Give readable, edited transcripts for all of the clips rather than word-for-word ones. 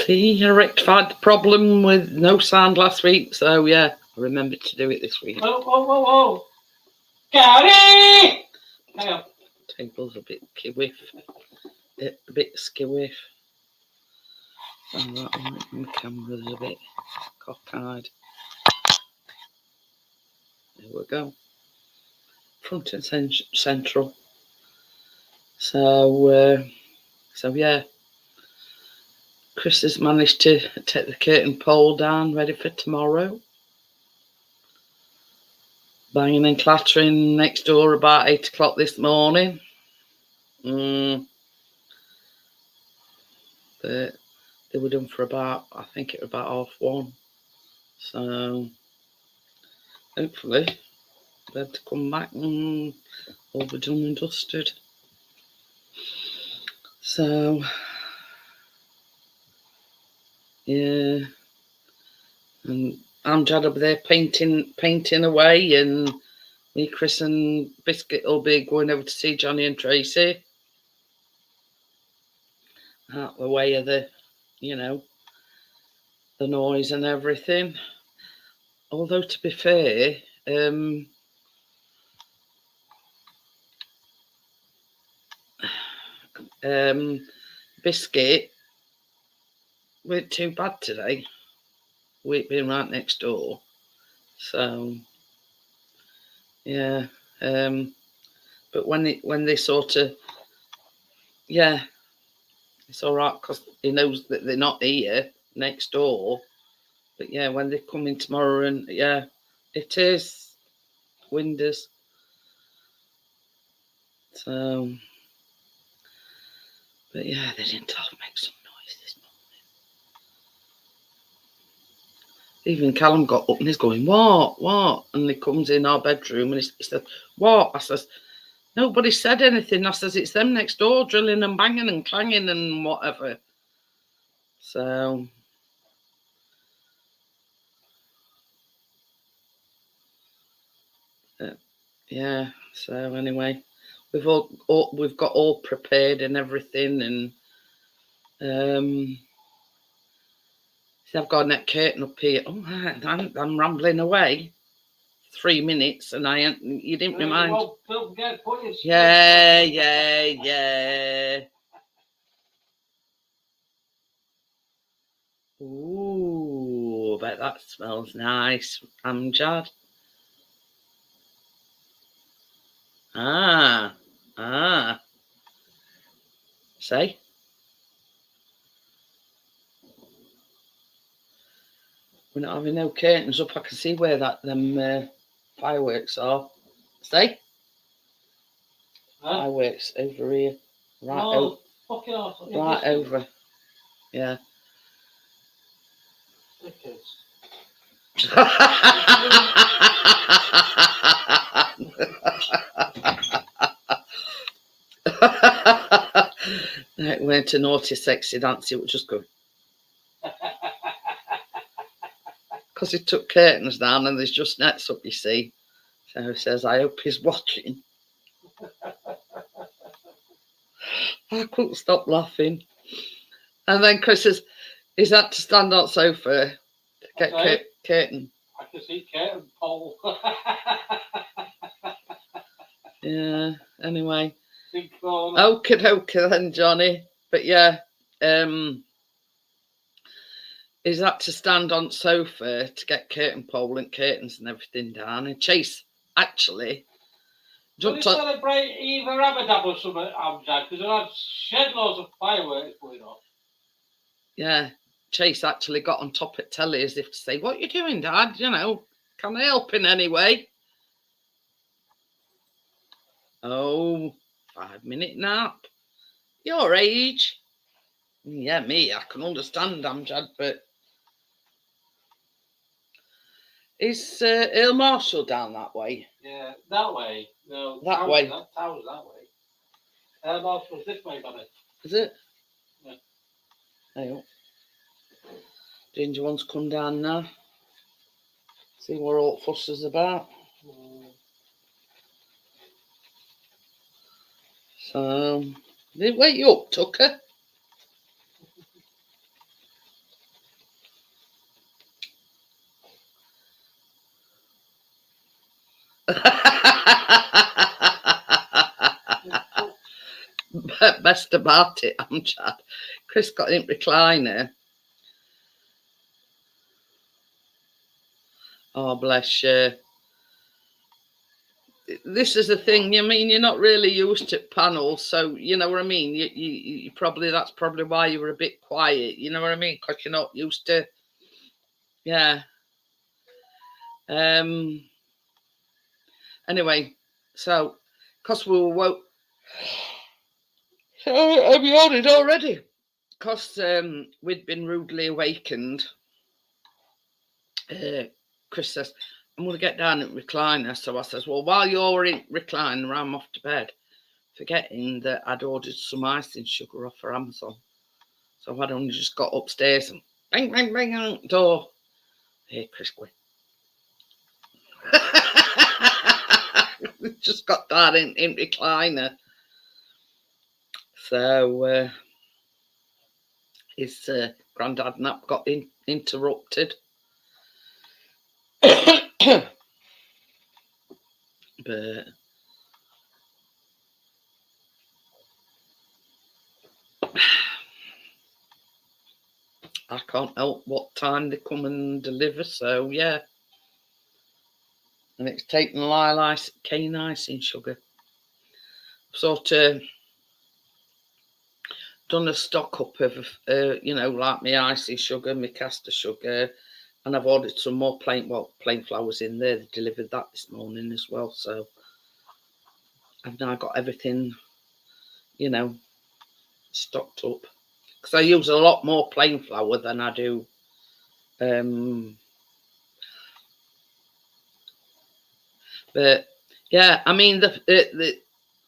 See, I rectified the problem with no sound last week, so yeah, I remembered to do it this week. Oh. Gary! Hang on. Table's a bit kiwiff. A bit skiwiff. So that one, my camera's a bit cockeyed. There we go. Front and central. So yeah. Chris has managed to take the curtain pole down, ready for tomorrow. Banging and clattering next door about 8 o'clock this morning. But they were done for about, I think it was about 1:30. So hopefully they'll have to come back and all be done and dusted. So yeah, and Amjad will be there painting away, and me, Chris and Biscuit will be going over to see Johnny and Tracy. Out the way of the, the noise and everything. Although to be fair, Biscuit weren't too bad today. We've been right next door, so yeah. But when they sort of, yeah, it's all right because he knows that they're not here next door. But yeah, when they come in tomorrow, and yeah, it is windows. So, but yeah, they didn't have to make some noise this morning. Even Callum got up and he's going, what? And he comes in our bedroom and he said, what? I says, nobody said anything. I says, it's them next door drilling and banging and clanging and whatever. So, yeah. So anyway, we've got all prepared and everything, and see, I've got a net curtain up here. Oh, I'm rambling away. 3 minutes, and you didn't remind. Don't forget, put your Yeah. Ooh, I bet that smells nice, Amjad. Ah. Say. We're not having no curtains up. I can see where them fireworks are. Say. Fireworks over here. Right over. Yeah. It weren't a naughty, sexy dance. It was just good. Because he took curtains down and there's just nets up, you see. So he says, I hope he's watching. I couldn't stop laughing. And then Chris says, he's had to stand on sofa to get curtain. I can see curtain pole. Yeah, anyway. Okay then, Johnny. But yeah, he's had to stand on sofa to get curtain pole and curtains and everything down. And Chase actually jumped on. Celebrate either Ramadan or something, Amjad, because I had shed loads of fireworks going on. Yeah, Chase actually got on top of telly as if to say, what are you doing, Dad? Can I help in any way? Oh, 5-minute nap. Your age. Yeah, me, I can understand, Amjad, but is Earl Marshall down that way? Yeah, that way. No, that way. That tower's that way. Earl Marshall's this way, Bonnie. Is it? Yeah. Hey, Ginger wants to come down now. See what all fuss is about. So, did it wake you up, Tucker? Best about it, I'm Chad. Chris got in recliner. Oh, bless you. This is the thing. I mean, you're not really used to panels, so you know what I mean. You probably that's probably why you were a bit quiet. You know what I mean? Because you're not used to. Yeah. Anyway, so because we were woke. Have you ordered already? Because we'd been rudely awakened. Chris says, I'm going to get down in recliner. So I says, well, while you're in recliner, I'm off to bed. Forgetting that I'd ordered some icing sugar off for Amazon. So I'd only just got upstairs and bang, bang, bang, on the door. Hey, Chris, quick. Just got down in recliner. So his granddad nap got interrupted. But I can't help what time they come and deliver, so yeah. And it's taken cane icing sugar. Sort of done a stock up of, like my icing sugar, my caster sugar, and I've ordered some more plain flowers in there. They delivered that this morning as well, so I've now got everything, stocked up. Because I use a lot more plain flour than I do but yeah, I mean the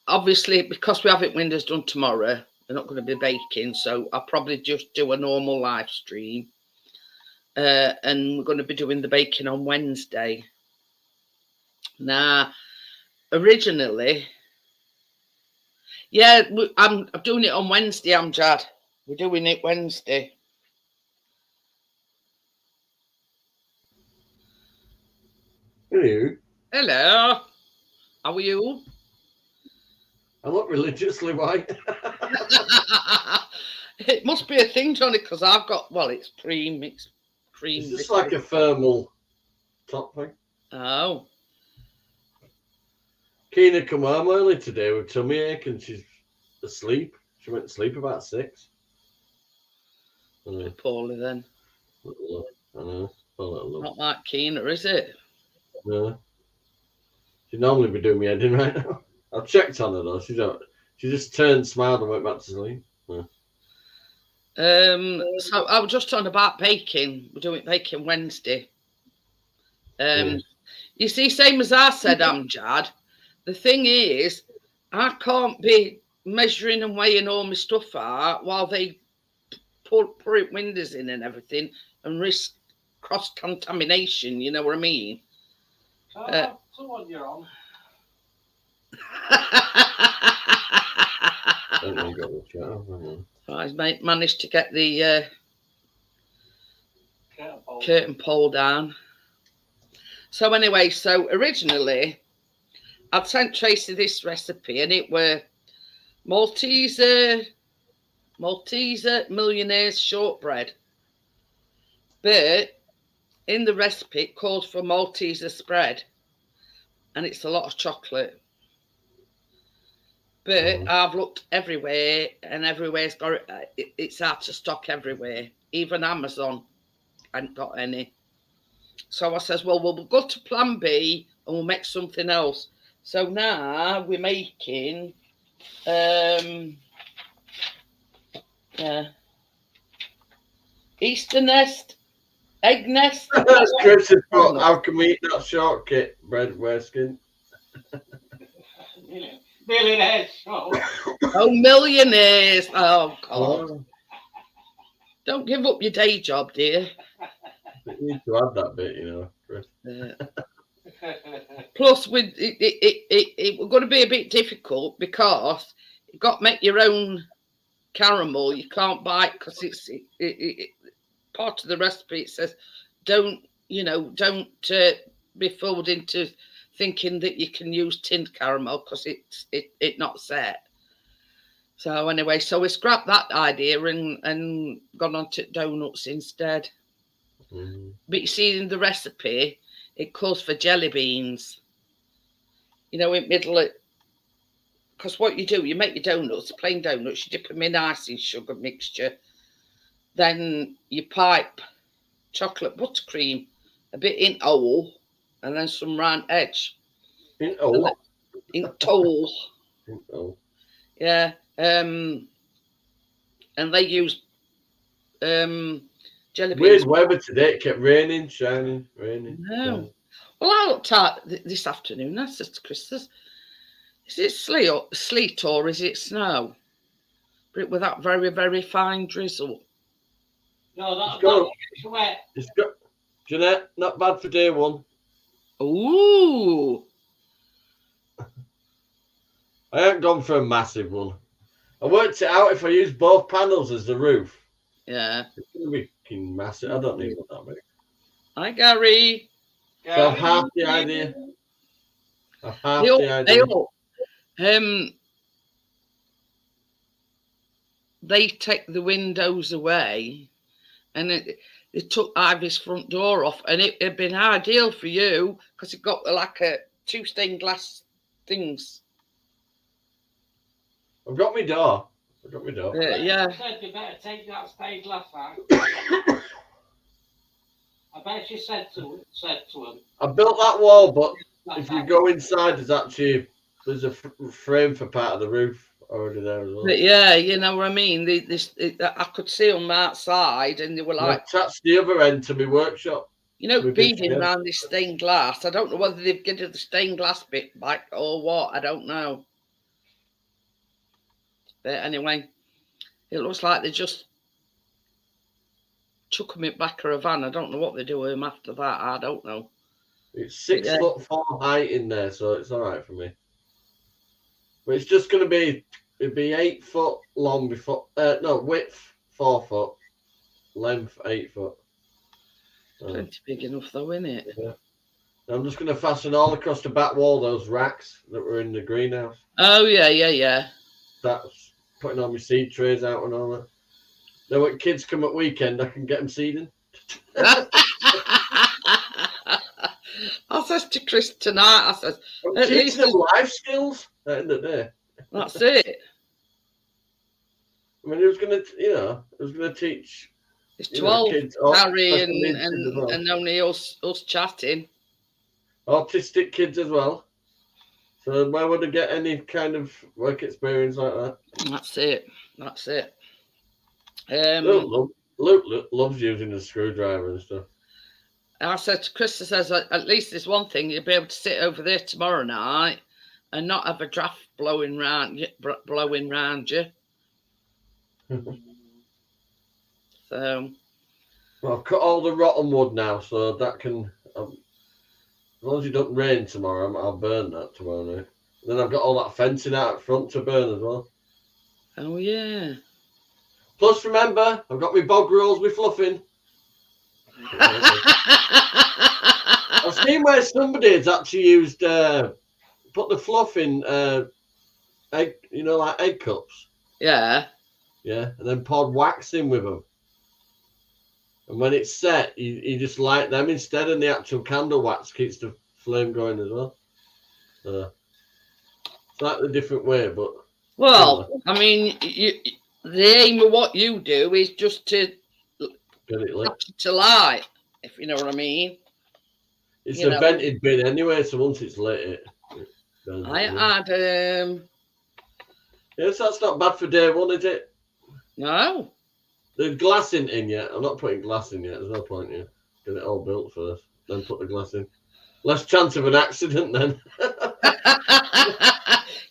obviously because we have it windows done tomorrow, we're not going to be baking, so I'll probably just do a normal live stream. And we're going to be doing the baking on Wednesday. Now, originally, yeah, I'm doing it on Wednesday, Amjad. We're doing it Wednesday. Hello. Hello. How are you? I look religiously white. It must be a thing, Johnny, because I've got, it's cream. It's cream. It's just like a thermal top thing. Oh. Keena come home early today with tummy ache and she's asleep. She went to sleep about 6. Poorly then. I know. Not like Keena, is it? No. She'd normally be doing me head in right now. I've checked on her though. She just turned, smiled, and went back to sleep. So I was just talking about baking. We're doing baking Wednesday. You see, same as I said, Amjad. The thing is, I can't be measuring and weighing all my stuff out while they put windows in and everything and risk cross contamination. You know what I mean? Someone you're on. I've managed to get the curtain pole down. So anyway, originally I'd sent Tracy this recipe, and it were Malteser Millionaire's shortbread. But in the recipe, it calls for Malteser spread, and it's a lot of chocolate. But I've looked everywhere, and everywhere's got it's out of stock everywhere. Even Amazon ain't got any. So I says, well, we'll go to Plan B and we'll make something else. So now we're making, Easter nest, egg nest. How can we eat that shortcake bread, Weskin? Millionaires. Oh, millionaires. Oh, God. Don't give up your day job, dear. You need to add that bit, Chris. Plus, with it was going to be a bit difficult because you've got to make your own caramel. You can't buy it because it's part of the recipe. It says don't be fooled into thinking that you can use tinned caramel because it not set. So anyway, so we scrapped that idea and gone on to donuts instead. But you see, in the recipe, it calls for jelly beans. You know, in middle of, because what you do, you make your donuts, plain donuts, you dip them in icing sugar mixture. Then you pipe chocolate buttercream, a bit in oil, and then some round edge. In oil? In toll. In oil. Yeah. And they use jelly beans. Weird weather today. It kept raining, shining, raining. No. Shining. Well, I looked at this afternoon. I said to Chris, is it sleet or is it snow? But with that very, very fine drizzle. No, that's wet. It's got, Jeanette, not bad for day one. Ooh. I haven't gone for a massive one. I worked it out if I use both panels as the roof. Yeah. It's going to be massive. I don't need one that big. Hi, Gary. So I've half the idea. They take the windows away, and it took Ivy's front door off, and it had been ideal for you because it got like two stained glass things. I've got my door. Yeah. Said you better take that stained glass out. I bet she said to him. I built that wall, but if you go inside, there's a frame for part of the roof already there as well. But yeah, you know what I mean. I could see them outside, and they were like, attached the other end to my workshop. You know, beading around this stained glass. I don't know whether they've given the stained glass bit back or what. I don't know. But anyway, it looks like they just took them in back of a van. I don't know what they do with them after that. I don't know. It's 6 foot 4 height in there, so it's all right for me. But it's just going to be, it'd be 8 foot long before, width 4 foot, length 8 foot. Plenty big enough though, isn't it? Yeah. I'm just going to fasten all across the back wall those racks that were in the greenhouse. Oh, yeah. That's putting all my seed trays out and all that. Then when kids come at weekend, I can get them seeding. I said to Chris tonight, I'm teaching them life skills at the end of the day. That's it. I mean, it was going to teach. It's 12, kids, Harry and only us chatting. Autistic kids as well. So where would I get any kind of work experience like that? That's it. Luke loves using a screwdriver and stuff. I said to Chris, at least there's one thing, you'll be able to sit over there tomorrow night and not have a draft blowing round you. So. Well, I've cut all the rotten wood now, so that can. As long as it doesn't rain tomorrow, I'll burn that tomorrow night. Then I've got all that fencing out front to burn as well. Oh yeah. Plus, remember, I've got my bog rolls with fluffing. I've seen where somebody has actually used put the fluff in egg, like egg cups. Yeah. Yeah, and then poured wax in with them. And when it's set, you just light them instead, and the actual candle wax keeps the flame going as well. Slightly different way, but. Well, I mean, the aim of what you do is just to get it lit. To light, if you know what I mean. It's a vented bin anyway, so once it's lit, I had Yes, that's not bad for day one, is it? No. There's glass in yet. I'm not putting glass in yet. There's no point yet. Get it all built first, then put the glass in. Less chance of an accident then.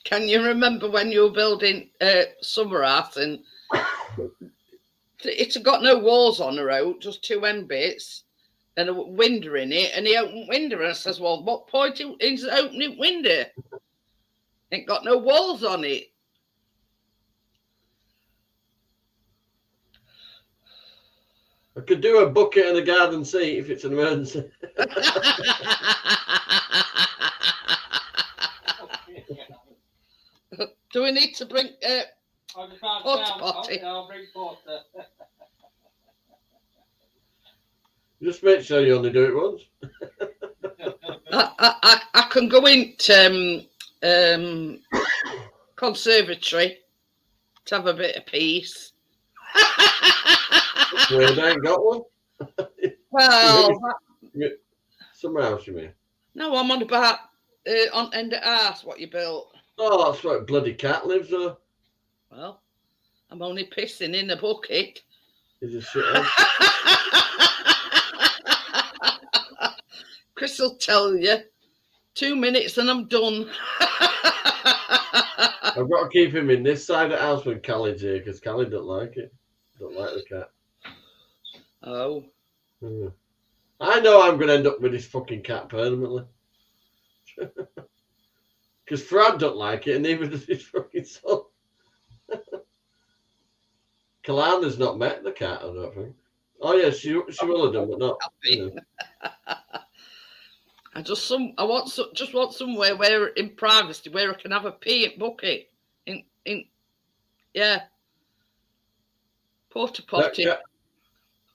Can you remember when you were building Summer House and it's got no walls on the road, just two end bits and a window in it, and he opened window and I says, well, what point is opening window? Ain't got no walls on it. I could do a bucket and a garden seat if it's an emergency. Do we need to bring I just can't porta say potty? I'll bring porter. Just make sure you only do it once. I can go into conservatory to have a bit of peace. Weird, I ain't got one. Well, Somewhere else, you mean? no, I'm on about on end of house what you built. Oh, that's where a bloody cat lives, though. Well, I'm only pissing in a bucket. He's a shithead. Chris will tell you. 2 minutes and I'm done. I've got to keep him in this side of the house when Callie's here, because Callie don't like it. Don't like the cat. Oh. I know I'm going to end up with this fucking cat permanently. Because Frad don't like it, and neither does his fucking son. Kalana's not met the cat, I don't think. Oh yeah, she will have done, but not. You know. I just want somewhere where in privacy where I can have a pee at bucket. Yeah. Porta potty.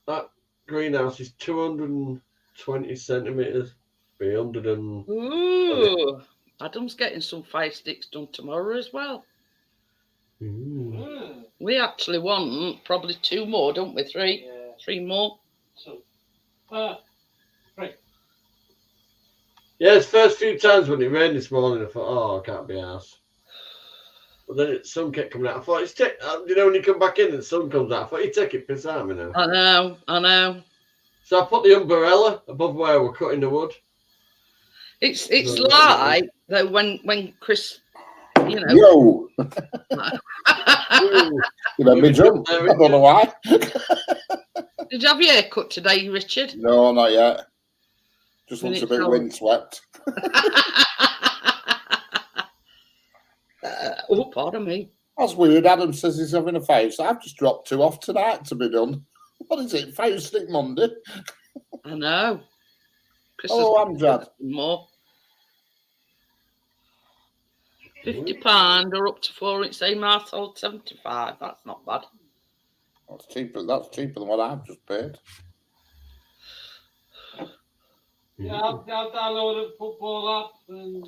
That greenhouse is 220 centimetres. 300 and. Ooh. Adam's getting some fire sticks done tomorrow as well. We actually want probably 2 more, don't we? 3? Yeah. 3 more. So, 3. Yeah, it's first few times when it rained this morning, I thought, oh, I can't be arsed. But then the sun kept coming out. I thought, you know, when you come back in and the sun comes out, I thought, you take it piss out of me now. I know. So I put the umbrella above where we're cutting the wood. It's like though when Chris, you know. Yo. You made me jump. I don't know why. Did you have your hair cut today, Richard? No, not yet. Just looks a bit windswept. Oh, pardon me. That's weird. Adam says he's having a fire. So I've just dropped 2 off tonight to be done. What is it? Fire stick Monday? I know. Oh, I'm glad. More. £50 or up to 4 inch same household 75. That's not bad. That's cheaper than what I've just paid. Yeah, I've downloaded football app and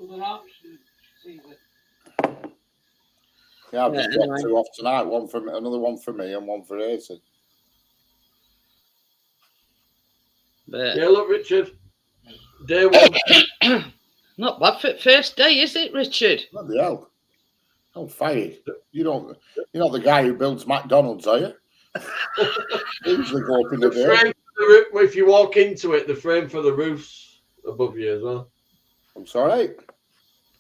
other apps. Yeah, I've just got 2 off tonight. One for another one for me and one for Aiton. Yeah, look, Richard. Day 1. Not bad for first day, is it, Richard? Bloody hell. I'm fired. You're not the guy who builds McDonald's, are you? Usually go up in the day. If you walk into it, the frame for the roof's above you as well. I'm sorry.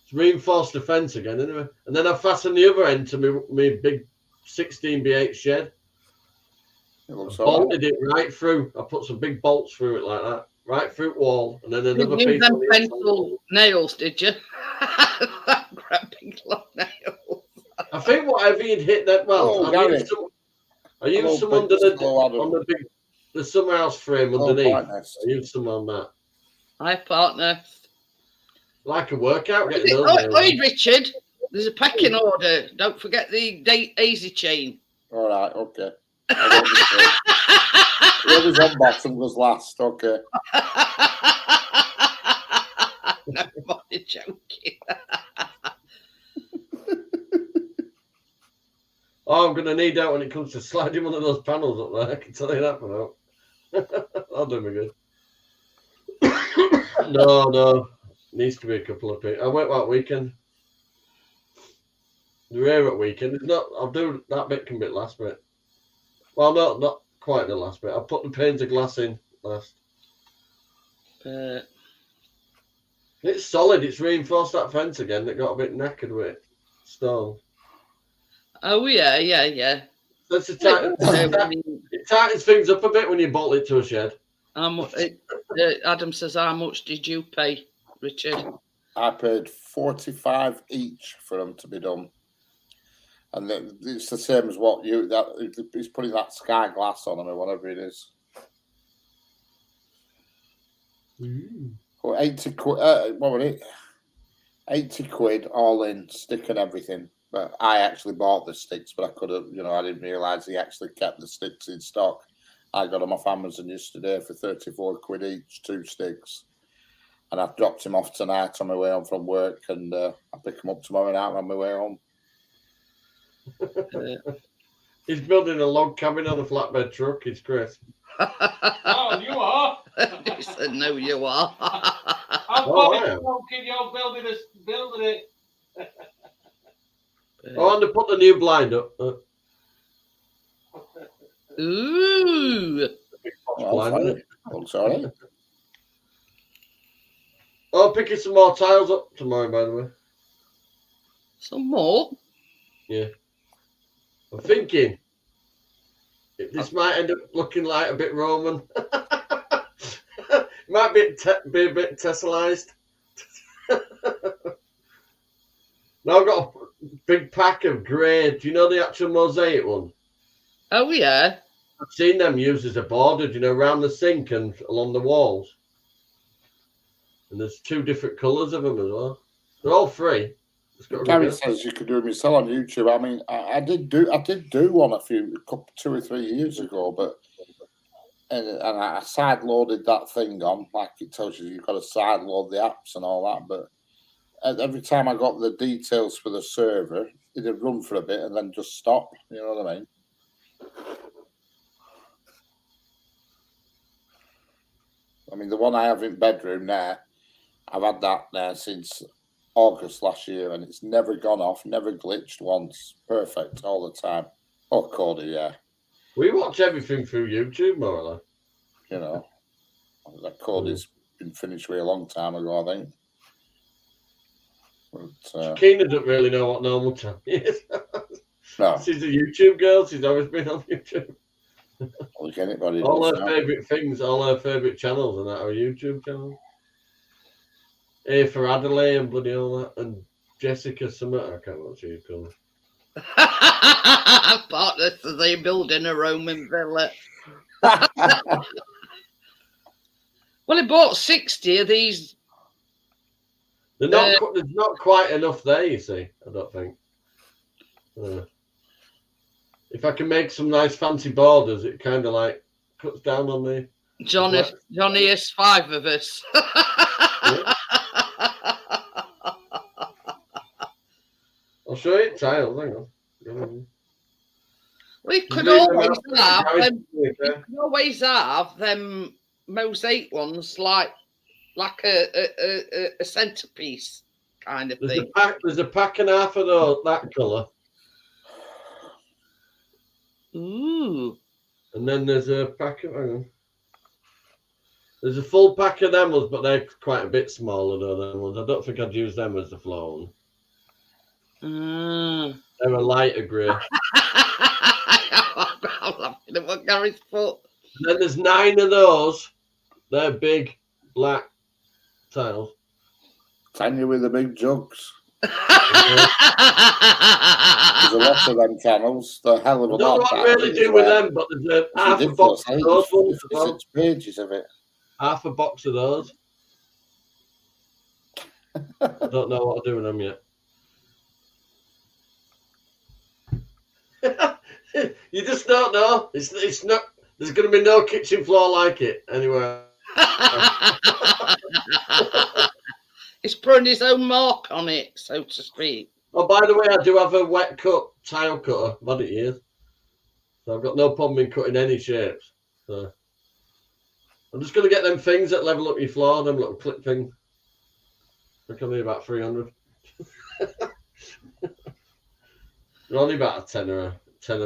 It's reinforced the fence again, anyway. And then I fastened the other end to my big 16x8 shed. It looks bolted it right through. I put some big bolts through it like that. Right through the wall. And then another you piece. them pencil nails, did you? Big long nails. I think whatever you'd hit that, well, I used some under the the summer house frame underneath. I used some on that. Hi, partner. Like a workout, getting those nails. Oi, Richard, there's a packing order. Don't forget the daisy chain. All right, okay. Whoever's on bottom goes last, okay. No, I'm joking. Oh, I'm going to need that when it comes to sliding one of those panels up there. I can tell you that for now. That'll do me good. No. Needs to be a couple of people. I went that weekend. The rear at weekend. It's not. I'll do that bit can be last bit. Well, not quite the last bit. I'll put the panes of glass in last. It's solid. It's reinforced that fence again. That got a bit knackered with stone. Oh yeah. That's it tightens things up a bit when you bolt it to a shed. Adam says, how much did you pay, Richard? I paid 45 each for them to be done. And it's the same as what he's putting that sky glass on them or whatever it is. Or 80 quid, what was it? 80 quid all in, stick and everything. But I actually bought the sticks, but I could have, I didn't realise he actually kept the sticks in stock. I got them off Amazon yesterday for 34 quid each, 2 sticks. And I've dropped him off tonight on my way home from work, and I'll pick him up tomorrow night on my way home. He's building a log cabin on a flatbed truck. He's Chris. Oh, you are? He said, no, you are. I'm fucking you're building it. Oh, and to put the new blind up. Ooh. Blind, sorry. Oh, picking some more tiles up tomorrow, by the way. Some more? Yeah. I'm thinking this might end up looking like a bit Roman. Might be a bit tessellized. Now I've got a big pack of grey. Do you know the actual mosaic one? Oh, yeah. I've seen them used as a border, around the sink and along the walls. And there's 2 different colours of them as well. They're all free. Gary says you could do them yourself on YouTube. I mean, I did do one 2 or 3 years ago, but and I side loaded that thing on, like it tells you, you've got to side load the apps and all that. But every time I got the details for the server, it'd run for a bit and then just stop. You know what I mean? I mean, the one I have in bedroom there, I've had that there since August last year, and it's never gone off, never glitched once. Perfect all the time. Oh, Cody, yeah. We watch everything through YouTube, more or less. That Cody's been finished with a long time ago, I think. But, Keena doesn't really know what normal time is. No. She's a YouTube girl. She's always been on YouTube. Like anybody all does her now. favourite things, all her favourite channels, and that are YouTube channels. A for Adelaide and bloody all that, and Jessica Summit. I can't remember what she's called. Partners, they building a Roman villa. Well, he bought 60 of these. There's not quite enough there, you see. I don't think. If I can make some nice fancy borders, it kind of like cuts down on the. Johnny is 5 of us. Yeah. I'll show you tiles. Hang on. We could always have them mosaic ones, like a centerpiece kind of thing. There's a pack and a half of those, that colour. Ooh. And then there's a pack of. Hang on. There's a full pack of them ones, but they're quite a bit smaller than them ones. I don't think I'd use them as the floor one. They're a lighter grey. I'm laughing at what Gary's put. And then there's 9 of those. They're big black tiles. Tanya with the big jugs. There's a lot of them channels. They're hell of a lot. I don't know what I really do with them, but there's half a box of those ones. 56 pages of it. Half a box of those. I don't know what to do with them yet. You just don't know. It's not. There's going to be no kitchen floor like it anywhere. He's putting his own mark on it, so to speak. Oh, by the way, I do have a wet cut tile cutter. I've had it years, so I've got no problem in cutting any shapes. So I'm just going to get them things that level up your floor. Them little clip things. They're only about 300. They're only about a tenner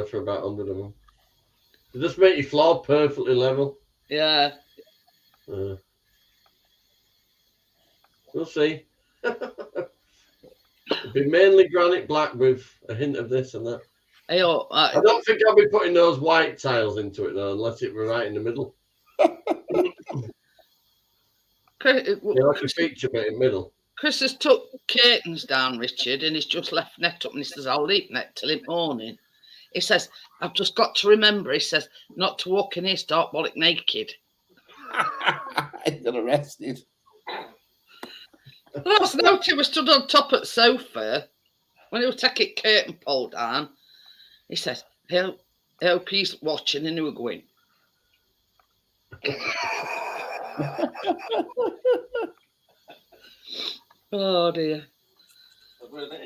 for about 100 of them. They just make your floor perfectly level. Yeah. We'll see. It'll be mainly granite black with a hint of this and that. I don't think I'll be putting those white tiles into it though, unless it were right in the middle. Like a feature bit in the middle. Chris has took curtains down, Richard, and he's just left net up, and he says, I'll leave net till in morning. He says, I've just got to remember, he says, not to walk in here stark bollock naked. I got arrested. Last night he was stood on top of the sofa when he was taking curtain pole down. He says, I hope he's watching, and he was going. Oh dear.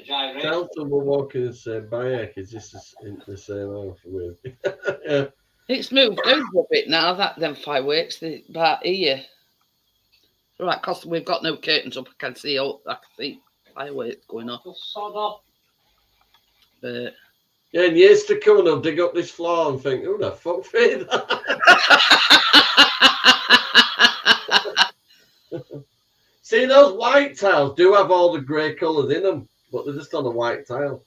Tell someone walking the same bike is just in the same house with. Yeah. It's moved over a bit now, that them fireworks, about here. Right, because we've got no curtains up, I can see fireworks going off. But Yeah, in years to come, they'll dig up this floor and think, who the fuck made that? See, those white tiles do have all the grey colours in them, but they're just on a white tile.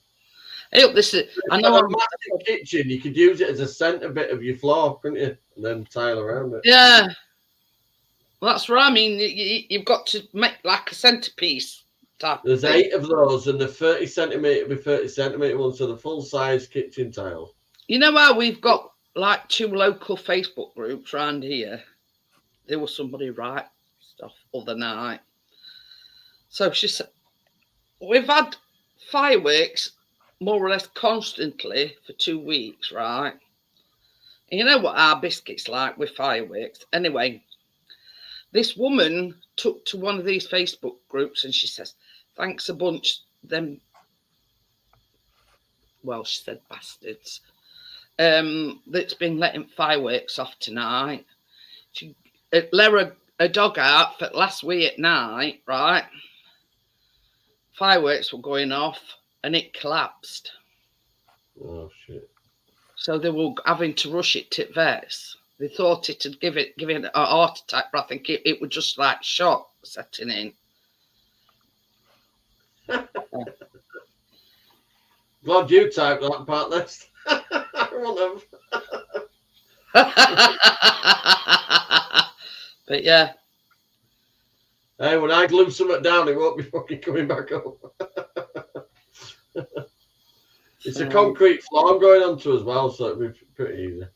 I hope this is. I know. A massive kitchen, you could use it as a centre bit of your floor, couldn't you? And then tile around it. Yeah. Well, that's right. I mean, you've got to make like a centrepiece type. There's 8 of those, and the 30 centimetre by 30 centimetre ones, so the full size kitchen tile. You know how we've got like 2 local Facebook groups around here? There was somebody write stuff other night. So she said, we've had fireworks more or less constantly for 2 weeks, right? And you know what our biscuits like with fireworks. Anyway, this woman took to one of these Facebook groups and she says, thanks a bunch, them, well, she said bastards, that's been letting fireworks off tonight. She let a dog out for last week at night, right? Fireworks were going off and it collapsed. Oh, shit. So they were having to rush it to vets. They thought it had given it a heart attack, but I think it was just like shock setting in. Glad you typed that part list. I won't have. But yeah. Hey, when I glue something down, it won't be fucking coming back up. It's a concrete floor I'm going onto as well, so it'll be pretty easy.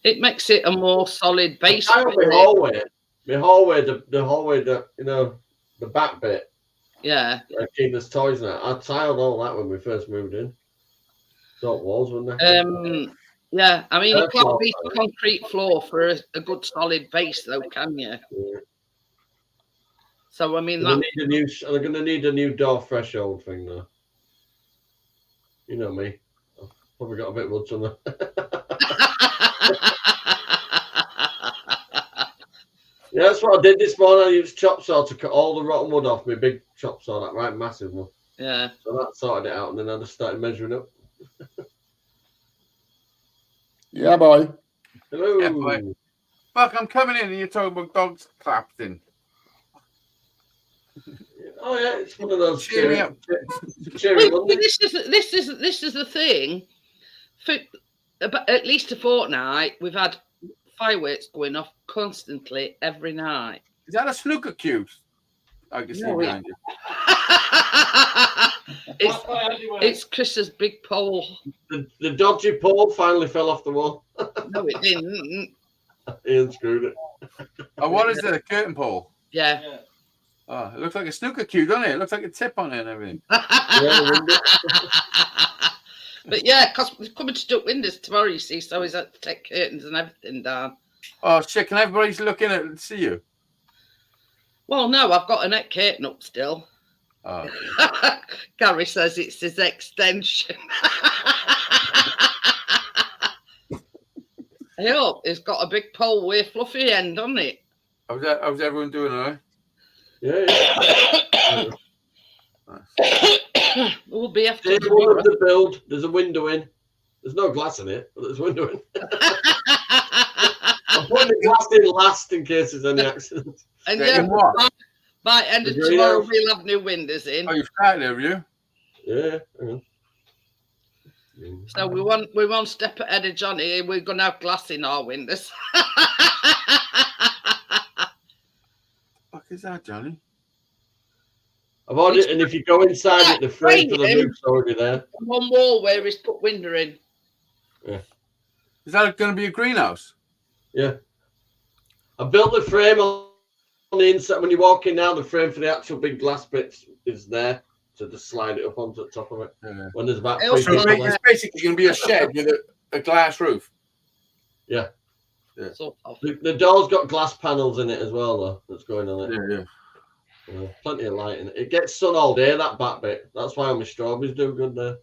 It makes it a more solid base. My hallway, the hallway, you know, the back bit. Yeah. Where Keena's toys now. I tiled all that when we first moved in. Thought walls, wasn't there? Yeah, I mean, you can't beat a concrete floor for a good solid base, though, can you? Yeah. So I mean, I'm gonna need a new door threshold thing though. You know me. I've probably got a bit of wood on there. Yeah, that's what I did this morning. I used chop saw to cut all the rotten wood off my big chop saw, that right massive one. Yeah. So that sorted it out, and then I just started measuring up. Yeah, boy. Hello. Yeah, boy. Fuck, I'm coming in, and you're talking about dogs clapping. Oh yeah, it's one of those. Cheer me up. This is the thing. For about at least a fortnight, we've had fireworks going off constantly every night. Is that a snooker cue? I can see behind you. It's Chris's big pole. The dodgy pole finally fell off the wall. No, it didn't. He unscrewed it. Oh, what is it? A curtain pole? Yeah. Oh, it looks like a snooker cue, doesn't it? It looks like a tip on it and everything. But yeah, because we're coming to do windows tomorrow, you see, so he's had to take curtains and everything down. Oh shit! Can everybody look in and see you? Well, no, I've got a net curtain up still. Oh. Gary says it's his extension. I hope it's got a big pole with a fluffy end on it. How's everyone doing, all right? Yeah. We'll be after Day one of the build. There's a window in. There's no glass in it, but there's a window in. I'm putting the glass in last in case there's any accidents. And yeah, by end of tomorrow, we'll have new windows in. Oh, you've started, have you? Yeah. So we one step ahead of Johnny. We're going to have glass in our windows. What is that, Johnny? I've ordered, and if you go inside it, the frame for the roof's already there. One wall where he's put window in. Yeah. Is that going to be a greenhouse? Yeah. I built the frame on the inside, when you're walking down, the frame for the actual big glass bits is there. So just slide it up onto the top of it. Yeah. When there's about It 3 also people makes- there. It's basically going to be a shed with a glass roof. Yeah. Sort of. The door's got glass panels in it as well, though. That's going on it. Yeah. Plenty of light in it. It gets sun all day, that back bit. That's why all my strawberries do good there.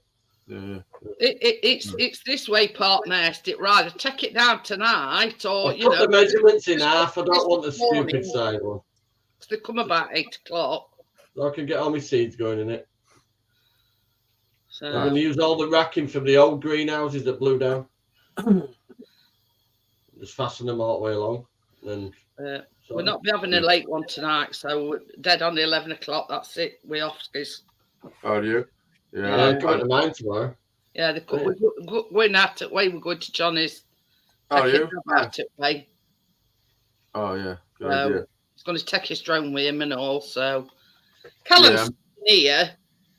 Yeah. It's this way, partner. It rather take it down tonight, or I've cut the measurements in half. I don't this want the morning. stupid side one. They come about 8 o'clock. So I can get all my seeds going in it. So I'm going to use all the racking from the old greenhouses that blew down. Just fasten them all the way along. And we'll not be having a late one tonight. So we're dead on the 11 o'clock. That's it. We're off. Oh, do you? Yeah, Yeah. I'm coming to mine tomorrow. Yeah, we're going out at way. We're going to Johnny's. Oh, you? Out at way. Oh, yeah. Good idea. He's going to take his drone with him and all. So Callum's here.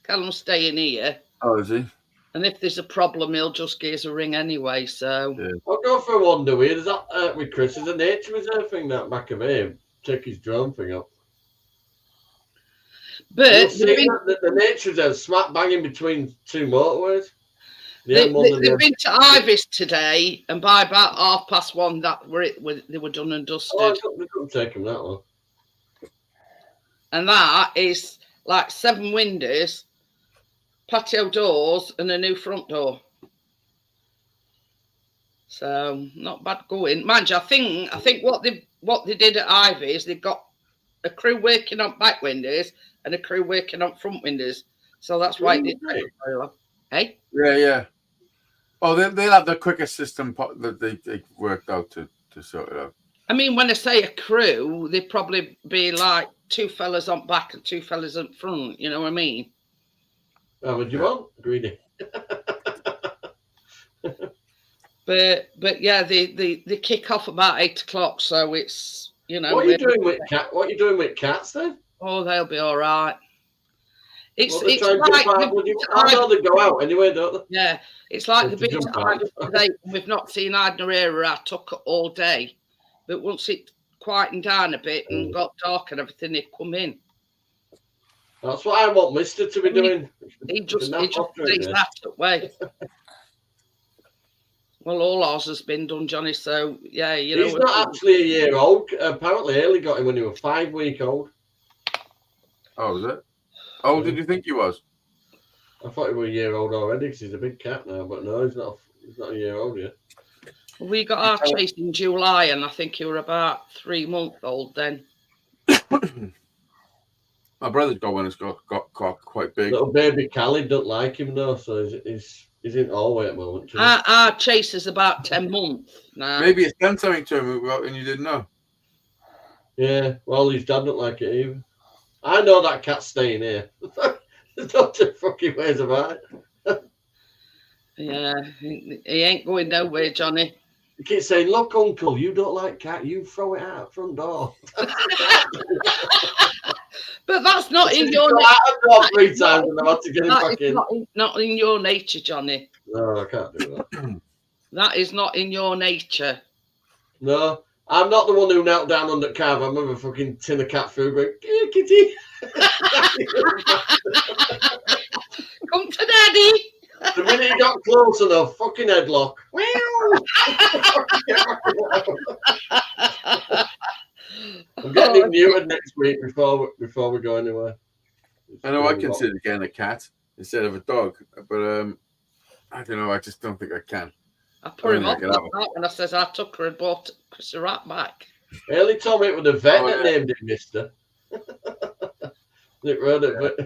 Callum's staying here. Oh, is he? And if there's a problem, he'll just give us a ring anyway. So I'll go for a wander with. Is that with Chris? Is a nature reserve thing that back of him? Take his drone thing up. But the nature reserve smack banging between 2 motorways. they've been to Ivy's today, and by about 1:30, they were done and dusted. Oh, they couldn't take him that long. And that is like 7 windows, patio doors, and a new front door. So not bad going. Mind you, I think what they did at Ivy's, they've got a crew working on back windows and a crew working on front windows. So that's why it did take very long. Hey? Yeah. Oh, they'll have the quicker system that they worked out to sort it out. I mean, when I say a crew, they'd probably be like 2 fellas on back and 2 fellas up front. You know what I mean? How would you want? Greedy. But yeah, they kick off about 8 o'clock, so it's What are you doing with What are you doing with cats then? Oh, they'll be all right. It's like I know they go out anyway, don't they? Yeah, it's like the bit today. We've not seen Idna I took it all day, but once it quietened down a bit and got dark and everything, they come in. That's what I want Mister to be doing. He just stays that way. Well, all ours has been done, Johnny. So yeah, you know. He's not actually a year old. Apparently, Haley got him when he was 5 weeks old. Oh, was it? How old did you think he was? I thought he was a year old already because he's a big cat now. But no, he's not. He's not a year old yet. We got our chase in July, and I think you were about 3 months old then. My brother's got one that's got quite big. Little baby Callie don't like him though, so he's in Allway at the moment. Our chase is about 10 months now. Maybe it's done something to him and you didn't know. Yeah, well, his dad don't like it either. I know that cat's staying here. There's no 2 fucking ways about it. Yeah, he ain't going nowhere, Johnny. He keeps saying, "Look, Uncle, you don't like cat. You throw it out front door." But that's not in your nature. 3 times and I've had to get him back in. Not in your nature, Johnny. No, I can't do that. That is not in your nature. No, I'm not the one who knelt down under the car. I'm with a fucking tin of cat food going, "Here, kitty." Come to daddy. The minute he got close enough, fucking headlock. I'm getting him neutered next week before we go anywhere. I know I consider getting a cat instead of a dog, but I don't know. I just don't think I can. I put him up when I says I took her and bought Chris a rat back. Haley told me it was a vet that named it Mister. Nick wrote it, but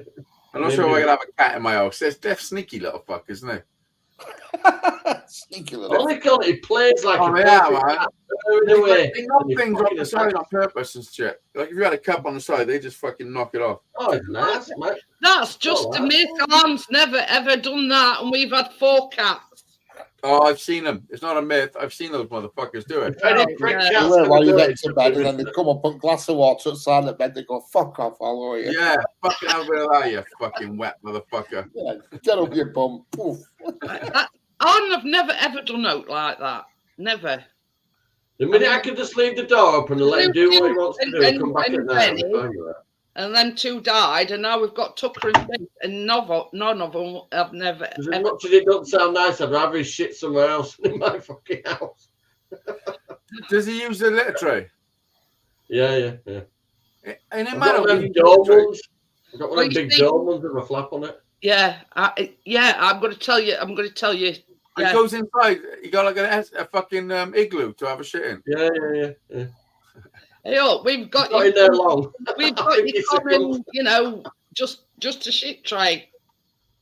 I'm not sure I can have a cat in my house. They're sneaky little fuckers, isn't it? Sneaky little. Only call it, he plays like a man. They knock things off the side on purpose and shit. Like if you had a cup on the side, they just fucking knock it off. Oh, it's nice, mate. That's just a myth. Alan's never ever done that, and we've had 4 cats. Oh, I've seen them. It's not a myth. I've seen those motherfuckers do it. While you get to bed, and then they come up, put a glass of water outside the bed, they go, "Fuck off, I'll owe you." Yeah, fucking have a bit of that, you fucking wet motherfucker. Yeah, get up your bum. Poof. I've never ever done out like that. Never. The minute I can just leave the door open and let him do what he wants to do and come back at night, and then 2 died, and now we've got Tucker and Faith, and none of them have never. As much as it doesn't sound nice, I'd rather he shit somewhere else than in my fucking house. Does he use the litter tray? Yeah. And it I've matter got what them dome ones. I've got one of them big see- dome ones with a flap on it. Yeah, I'm going to tell you. It Yeah. goes inside. You got like a fucking igloo to have a shit in. Yeah. Hey, oh, we've got Not in there long. We've I got think you it's a common, just a shit tray.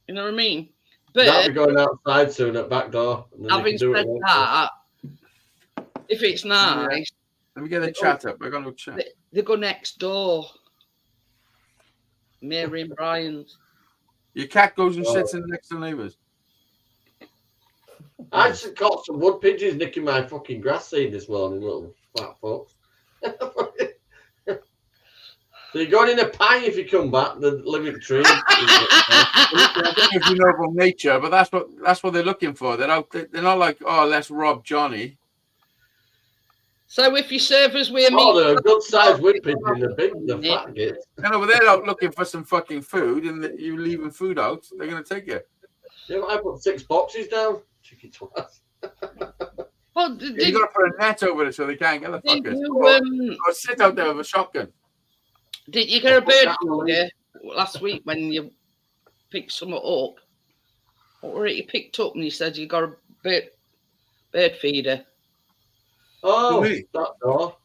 You know what I mean? That'll But be going outside soon at back door. And then having said that, if it's nice, Let me get the chat up. I got no chat. they go next door. Mary and Brian's. Your cat goes and sits in next to the neighbours. I just caught some wood pigeons nicking my fucking grass seed this morning, little fat fucks. So you're going in a pie if you come back, the living tree. I don't know if you know about nature, but that's what they're looking for. They're not like, oh, let's rob Johnny. So if you serve us with a meat, Oh, they're a good sized wood pigeon, the fat gits. No, but they're out looking for some fucking food, and you leaving food out, they're going to take it. Yeah, but I put 6 boxes down. Chicken twice. well, You got to put a net over it so they can't get the fuckers. Or sit out there with a shotgun. Did you get a bird feeder last week when you picked some up? What were it you picked up and you said you got a bird feeder? Oh, Me? that door.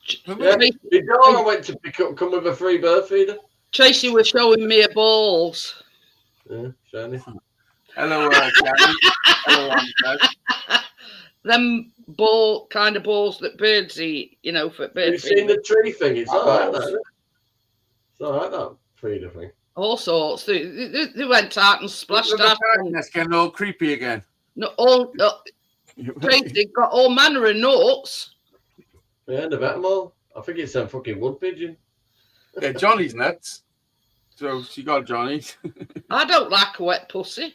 Yeah. The door I went to pick up come with a free bird feeder. Tracy was showing me her balls. Yeah, shiny. Hello, Gary. Hello, Andrew. Them kind of balls that birds eat, for bird You've seen the tree thing? It's all right, that, isn't it? It's all right, that feeder thing. All sorts. They went out and splashed out. That's getting all creepy again. No, Tracy got all manner of nuts. Yeah, they've had them all. I think it's a fucking wood pigeon. Yeah, Johnny's nuts. So she got Johnny. I don't like a wet pussy.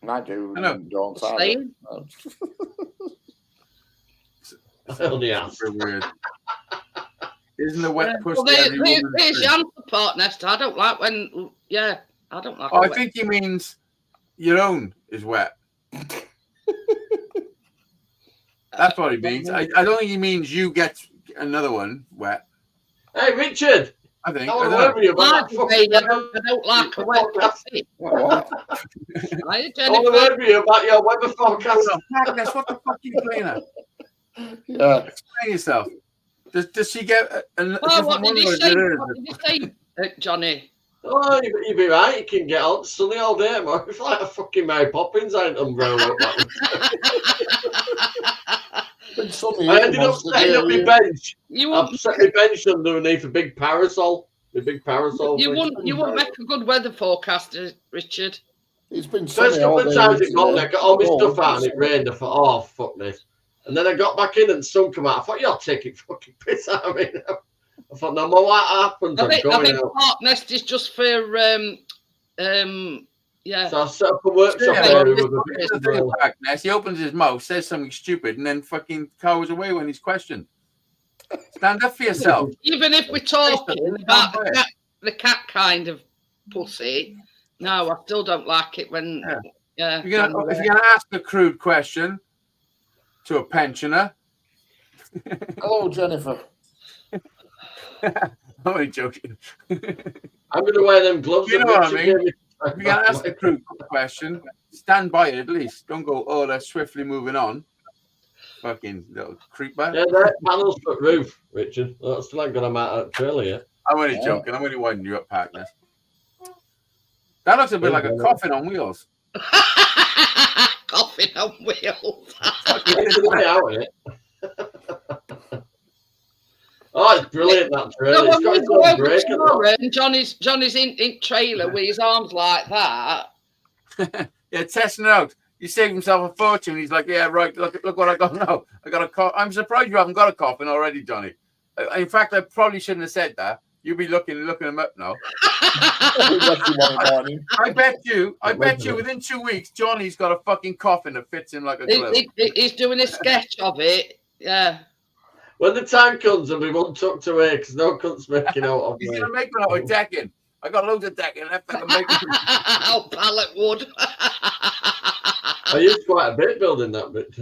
I do. I know. Don't I? Saying. Only ask. Super weird. Isn't the wet pussy Well, every woman's there's dream? the answer part, Nesta. I don't like when. Yeah, I don't like. Oh, I wet. think he means your own is wet. That's what he means. I don't think he means you get another one wet. Hey, Richard! I think. I I want don't to know. worry about I don't like a wet pussy. What? Right, I want to Jennifer? worry about your weather forecast. Magnus, what the fuck are you playing at? Yeah. Explain yourself. Does she get a Oh, different what one? did or you say? is it- What did you say, Johnny? Oh, you'd be right. You can get out sunny all day, man. It's like a fucking Mary Poppins ain't umbrella. Been sunny I here ended up most of the setting up day, my bench. You I've wouldn't, set my bench underneath a big parasol. The big parasol. you thing. wouldn't make a good weather forecaster, Richard. It's been sunny First couple all of day times today. it got I got all my Oh, stuff out and it rained. I thought, oh, fuck this. And then I got back in and the sun come out. I thought, you're taking fucking piss out of me now. I thought, no more what happens. I I'm think going out. Park Nest is just for yeah. So I set up a workshop Yeah, area this with a Here's big the thing umbrella. about Ness. He opens his mouth, says something stupid, and then fucking cowers away when he's questioned. Stand up for yourself. Even if we're talking about the cat kind of pussy, no, I still don't like it when yeah. If you're gonna ask a crude question to a pensioner, Hello, Jennifer. I'm only joking. I'm going to wear them gloves. You that know what I Richard mean? gave me. If you're gonna ask a crude question, stand by it at least. Don't go, oh, they're swiftly moving on. Fucking little creeper. Yeah, they're panels for roof, Richard. Well, that's still ain't got them out of the trailer yet. I'm only joking. I'm only winding you up, Packness. That looks a bit like a coffin on wheels. Coffin on wheels. It's a way out in it. Oh, it's brilliant, that trailer. So It's when got we its go own over brake and all. tomorrow and Johnny's in trailer with his arms like that. Yeah, testing it out. He saved himself a fortune. He's like, yeah, right. Look what I got now. I got a coffin. I'm surprised you haven't got a coffin already, Johnny. In fact, I probably shouldn't have said that. You'll be looking him up now. I bet you within 2 weeks, Johnny's got a fucking coffin that fits in like a glove. He's doing a sketch of it. Yeah. When the time comes and we won't tucked away because no cunt's making out of He's me. going to make one out of decking. I got loads of decking left. I can make it. Oh, pallet wood. I used quite a bit building that bit.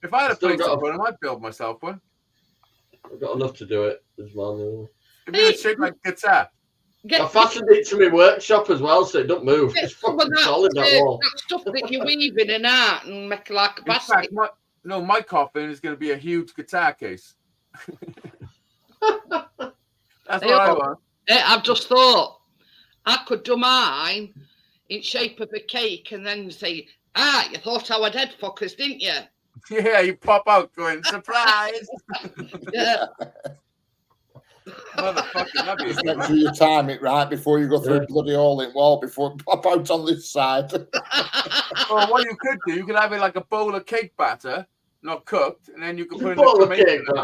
If I had a place to put him, I'd build myself one. I've got enough to do it as well. It'd be a shape like guitar. I fastened it to my workshop as well, so it don't move. It's fucking solid, that wall. That stuff that you weave in and out and make like a basket. In fact, my coffin is going to be a huge guitar case. That's what I want. I've just thought I could do mine in shape of a cake and then say, you thought I were dead fuckers, didn't you? Yeah, you pop out going, surprise. Yeah. Motherfucker, that'd be just make sure you time it right before you go through a bloody hole in wall before it pop out on this side. Well, what you could do, you could have it like a bowl of cake batter, not cooked, and then you could put it in Bowl the of cake cremation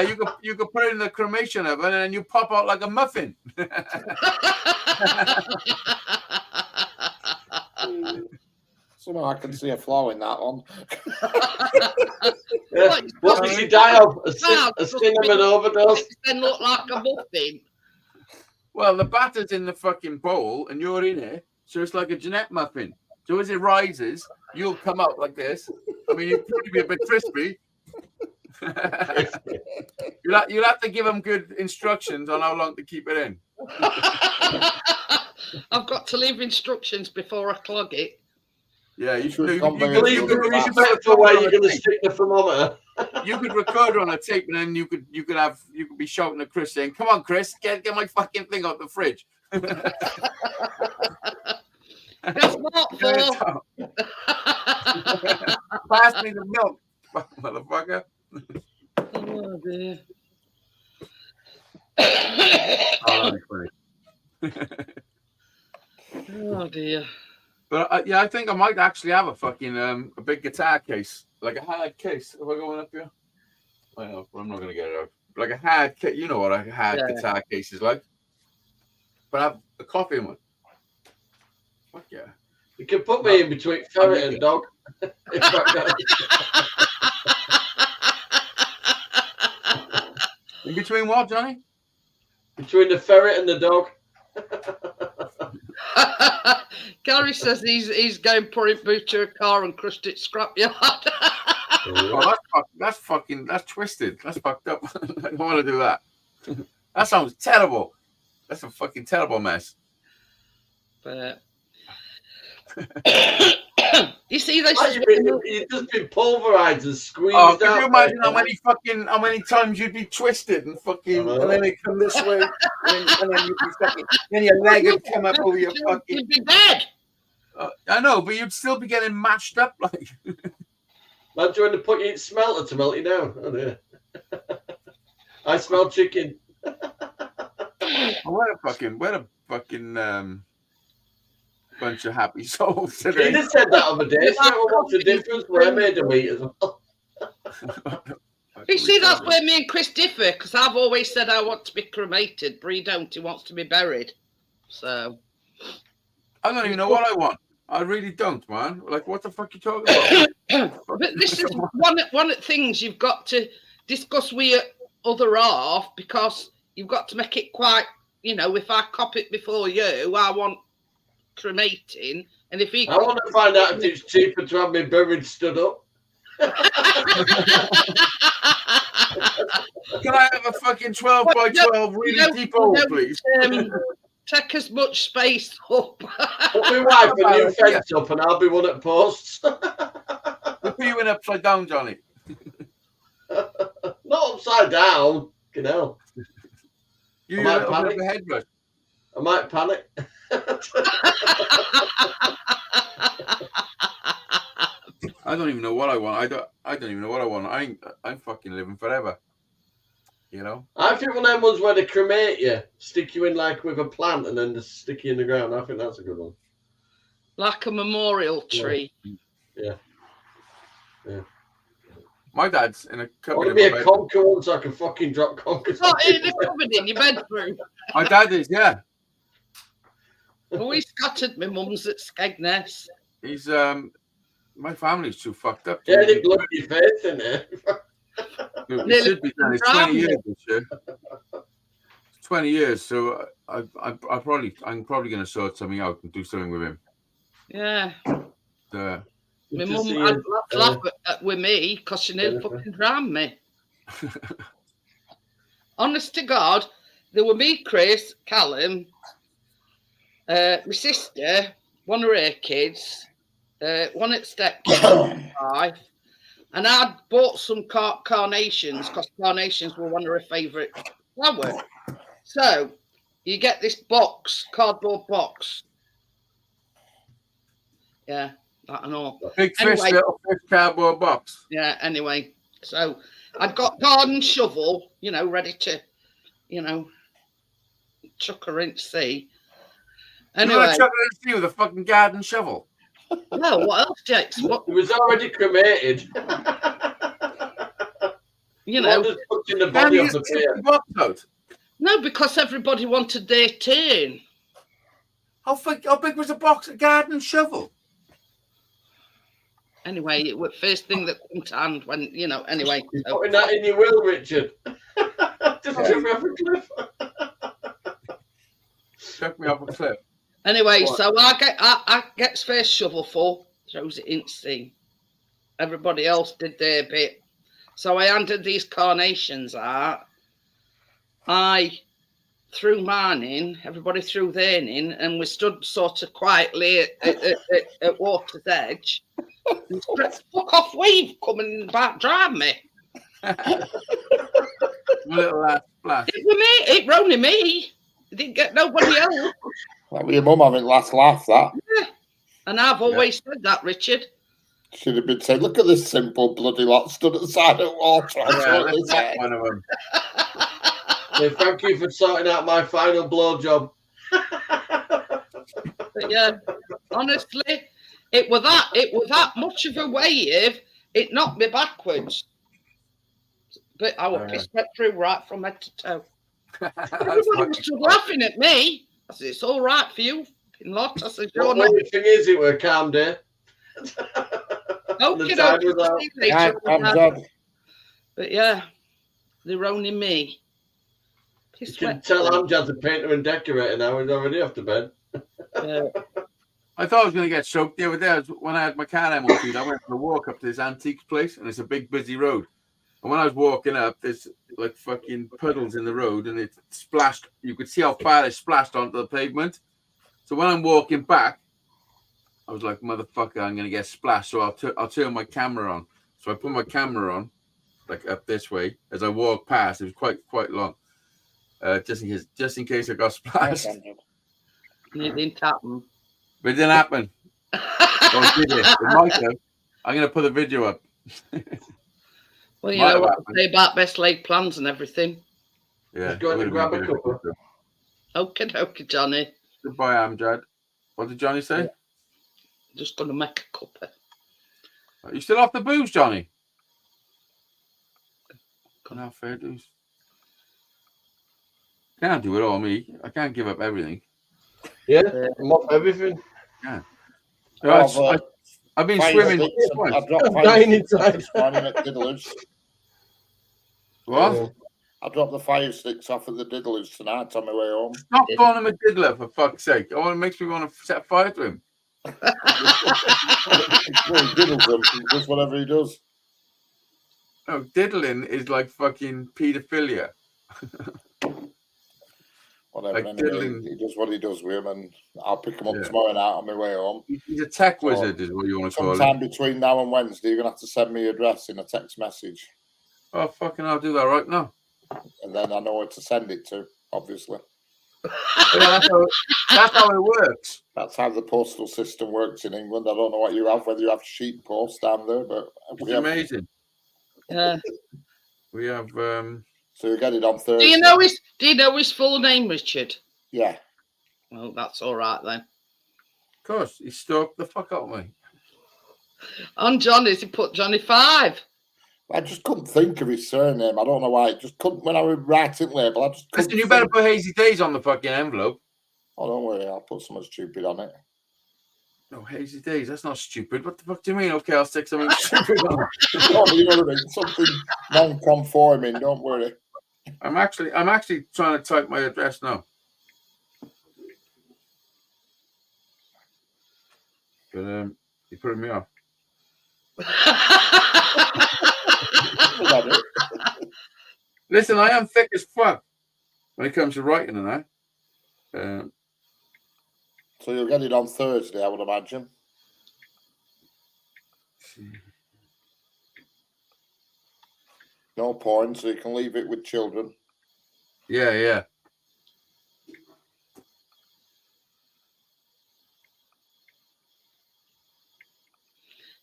oven. You could put it in the cremation oven, and then you pop out like a muffin. Somehow I can see a flaw in that one. Yeah. What did you die of? A cinnamon overdose? Then look like a muffin. Well, the batter's in the fucking bowl, and you're in it, so it's like a Jeanette muffin. So as it rises, you'll come out like this. I mean, you'll probably be a bit crispy. You'll have to give them good instructions on how long to keep it in. I've got to leave instructions before I clog it. Yeah, you should better for where you're going to stick the thermometer. You could record on a tape, and then you could be shouting at Chris saying, "Come on, Chris, get my fucking thing out the fridge." That's not for. Pass me the milk, motherfucker. Oh dear. Oh dear. But yeah, I think I might actually have a fucking a big guitar case, like a hard case. If I go in up here, I know, but I'm not gonna get it out. Like a hard case, you know what a hard guitar case is like. But I have a coffee one. Fuck yeah! You can put me in between ferret and dog. In between what, Johnny? Between the ferret and the dog. Gary says he's going pouring boot to a car and crushed it scrapyard. That's twisted. That's fucked up. I don't want to do that. That sounds terrible. That's a fucking terrible mess. But you see, you've just been pulverized and squeezed out. Can you imagine how many times you'd be twisted and fucking, and then it come this way, and then you'd be fucking, then your leg would come up over your fucking. You'd be dead. I know, but you'd still be getting matched up like. Man, do you want to put your smelter to melt you down? Oh dear. I smell chicken. What a fucking bunch of happy souls today. He just said that other day. So what's the difference? Where I made a meat as well. You see, that's where me and Chris differ, because I've always said I want to be cremated, but he don't. He wants to be buried. So I don't even know what I want. I really don't, man. Like, what the fuck are you talking about? But this is one of the things you've got to discuss with your other half, because you've got to make it quite, if I cop it before you, I want cremating, and if he... I want to find out if it's cheaper to have me buried stood up. Can I have a fucking 12 by 12 really deep hole, please? Take as much space up. Put my wife a new fence up and I'll be one at posts. We'll put you in upside down, Johnny. Not upside down. Hell. You might panic. I might panic. I don't even know what I want. I don't even know what I want. I'm fucking living forever. I think one of them ones where they cremate you, stick you in like with a plant and then just stick you in the ground. I think that's a good one. Like a memorial tree. Yeah. My dad's in a I cupboard. want to In be my a bedroom. conqueror one so I can fucking drop conkers. Not in the cupboard in your bedroom. My dad is, yeah. Always scattered my mum's at Skegness. He's my family's too fucked up. Yeah, they blew your face in it. It should be done. It's 20 years this year. 20 years, so I'm probably going to sort something out and do something with him. Yeah. My mum see had you, laugh with me because she nearly fucking drowned me. Honest to God, there were me, Chris, Callum, my sister, one of her kids, one at stepkids, wife, and I'd bought some carnations because carnations were one of her favourite flowers. So you get this box, cardboard box. Yeah, I know. Big fish, Anyway. little fish cardboard box. Yeah, anyway. So I'd got garden shovel, ready to, chuck her into sea. Anyway. You want to chuck her into sea with a fucking garden shovel? Well, what else, Jakes? It was already cremated. Just putting the body of the beer. No, because everybody wanted their turn. How big was the box of garden shovel? Anyway, it was the first thing that came to hand when, anyway. You're putting that in your will, Richard. Just chuck me off a cliff. Chuck me off a cliff. Anyway, what? So I gets first shovelful, throws it into sea. Everybody else did their bit. So I handed these carnations out. I threw mine in, everybody threw theirs in, and we stood sort of quietly at water's edge. And fuck off wave coming back, drive me. Little last splash. It was me, it was only me. It didn't get nobody else. That was your mum having last laugh, that. Yeah. And I've always said that, Richard. Should have been saying, look at this simple bloody lot stood at the side of water. Yeah, one of them. Yeah, thank you for sorting out my final blowjob. But yeah, honestly, it was that much of a wave, it knocked me backwards. But I was pissed right through right from head to toe. Everyone was laughing at me. I said, it's all right for you, lot. I said, you're not. The thing is, it were calm day. Okay, I'm dead. But yeah, they're owning me. You can tell Amjad's a painter and decorator now. He's already off to bed. I thought I was going to get soaked the other day. When I had my car MOT'd, I went for a walk up to this antiques place, and it's a big, busy road. And when I was walking up, there's like fucking puddles in the road, and it splashed. You could see how far it splashed onto the pavement. So when I'm walking back, I was like, motherfucker, I'm going to get splashed. So I'll turn my camera on. So I put my camera on, like up this way. As I walk past, it was quite long. Just in case I got splashed. It didn't happen. But it didn't happen. Oh, did it? It might have. I'm going to put the video up. Well, you know what they say about best laid plans and everything. Yeah. Just go and grab a cuppa. Okay, Johnny. Goodbye, Amjad. What did Johnny say? Yeah. Just going to make a cuppa. Are you still off the booze, Johnny? Can't have fair dues. Can't do it all, me. I can't give up everything. Yeah, I'm off everything. Yeah. I've been swimming. I dropped 5 inside this morning at Diddlers. What? I dropped the 5 sticks off at the Diddlers tonight on my way home. Stop calling him a diddler, for fuck's sake. Oh, it makes me want to set fire to him. Well, he diddles them. He does whatever he does. No, diddling is like fucking paedophilia. Whatever. Like anyway, he does what he does with him, and I'll pick him up tomorrow night on my way home. He's a tech wizard, is what you want to call him. Sometime between now and Wednesday, you're going to have to send me your address in a text message. Oh, fucking I'll do that right now. And then I know where to send it to, obviously. Yeah, that's how it works. That's how the postal system works in England. I don't know what you have, whether you have sheet post down there, but it's amazing. Yeah. We have so you get it on Thursday. Do you know his full name, Richard? Yeah. Well, that's all right then. Of course, he stalked the fuck out of me. On Johnny's, he put Johnny 5. I just couldn't think of his surname. I don't know why. It just couldn't, when I was writing label, I just couldn't. Listen, you better put Hazy Days on the fucking envelope. Oh, don't worry. I'll put something stupid on it. No, Hazy Days. That's not stupid. What the fuck do you mean? Okay, I'll stick something stupid on it. Oh, you know what I mean? Something non-conforming. Don't worry. I'm actually trying to type my address now. But you're putting me off. Listen, I am thick as fuck when it comes to writing and that. So you'll get it on Thursday, I would imagine. No point, so you can leave it with children. Yeah.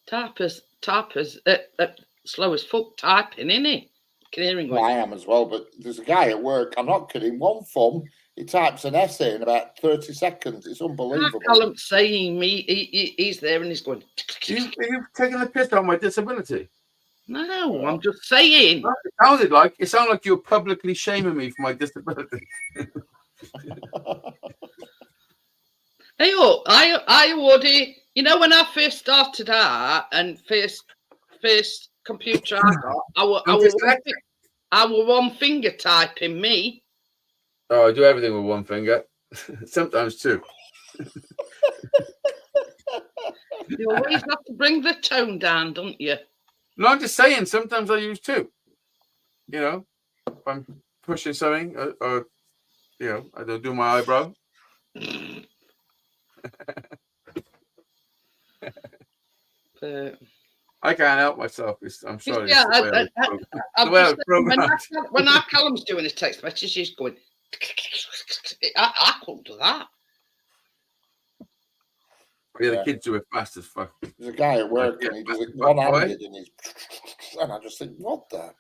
Typers, slow as fuck typing, isn't he? Clearing. Well, I am as well, but there's a guy at work, I'm not kidding, one thumb, he types an essay in about 30 seconds. It's unbelievable. Callum's saying he's there and he's going. Are you taking the piss on my disability? No, I'm just saying. It sounded like you were publicly shaming me for my disability. Hey, look, I would, you know, when I first started out and first computer I got, I were one finger typing me. Oh, I do everything with one finger. Sometimes two. You always have to bring the tone down, don't you? No, I'm just saying, sometimes I use two. You know, if I'm pushing something, or you know, I don't do my eyebrow. I can't help myself. I'm sorry. Yeah, when our Callum's doing a text message, he's going. I couldn't do that. Yeah, the kids do it fast as fuck. There's a guy at work and he does it one-handed and he's, and I just think, what the?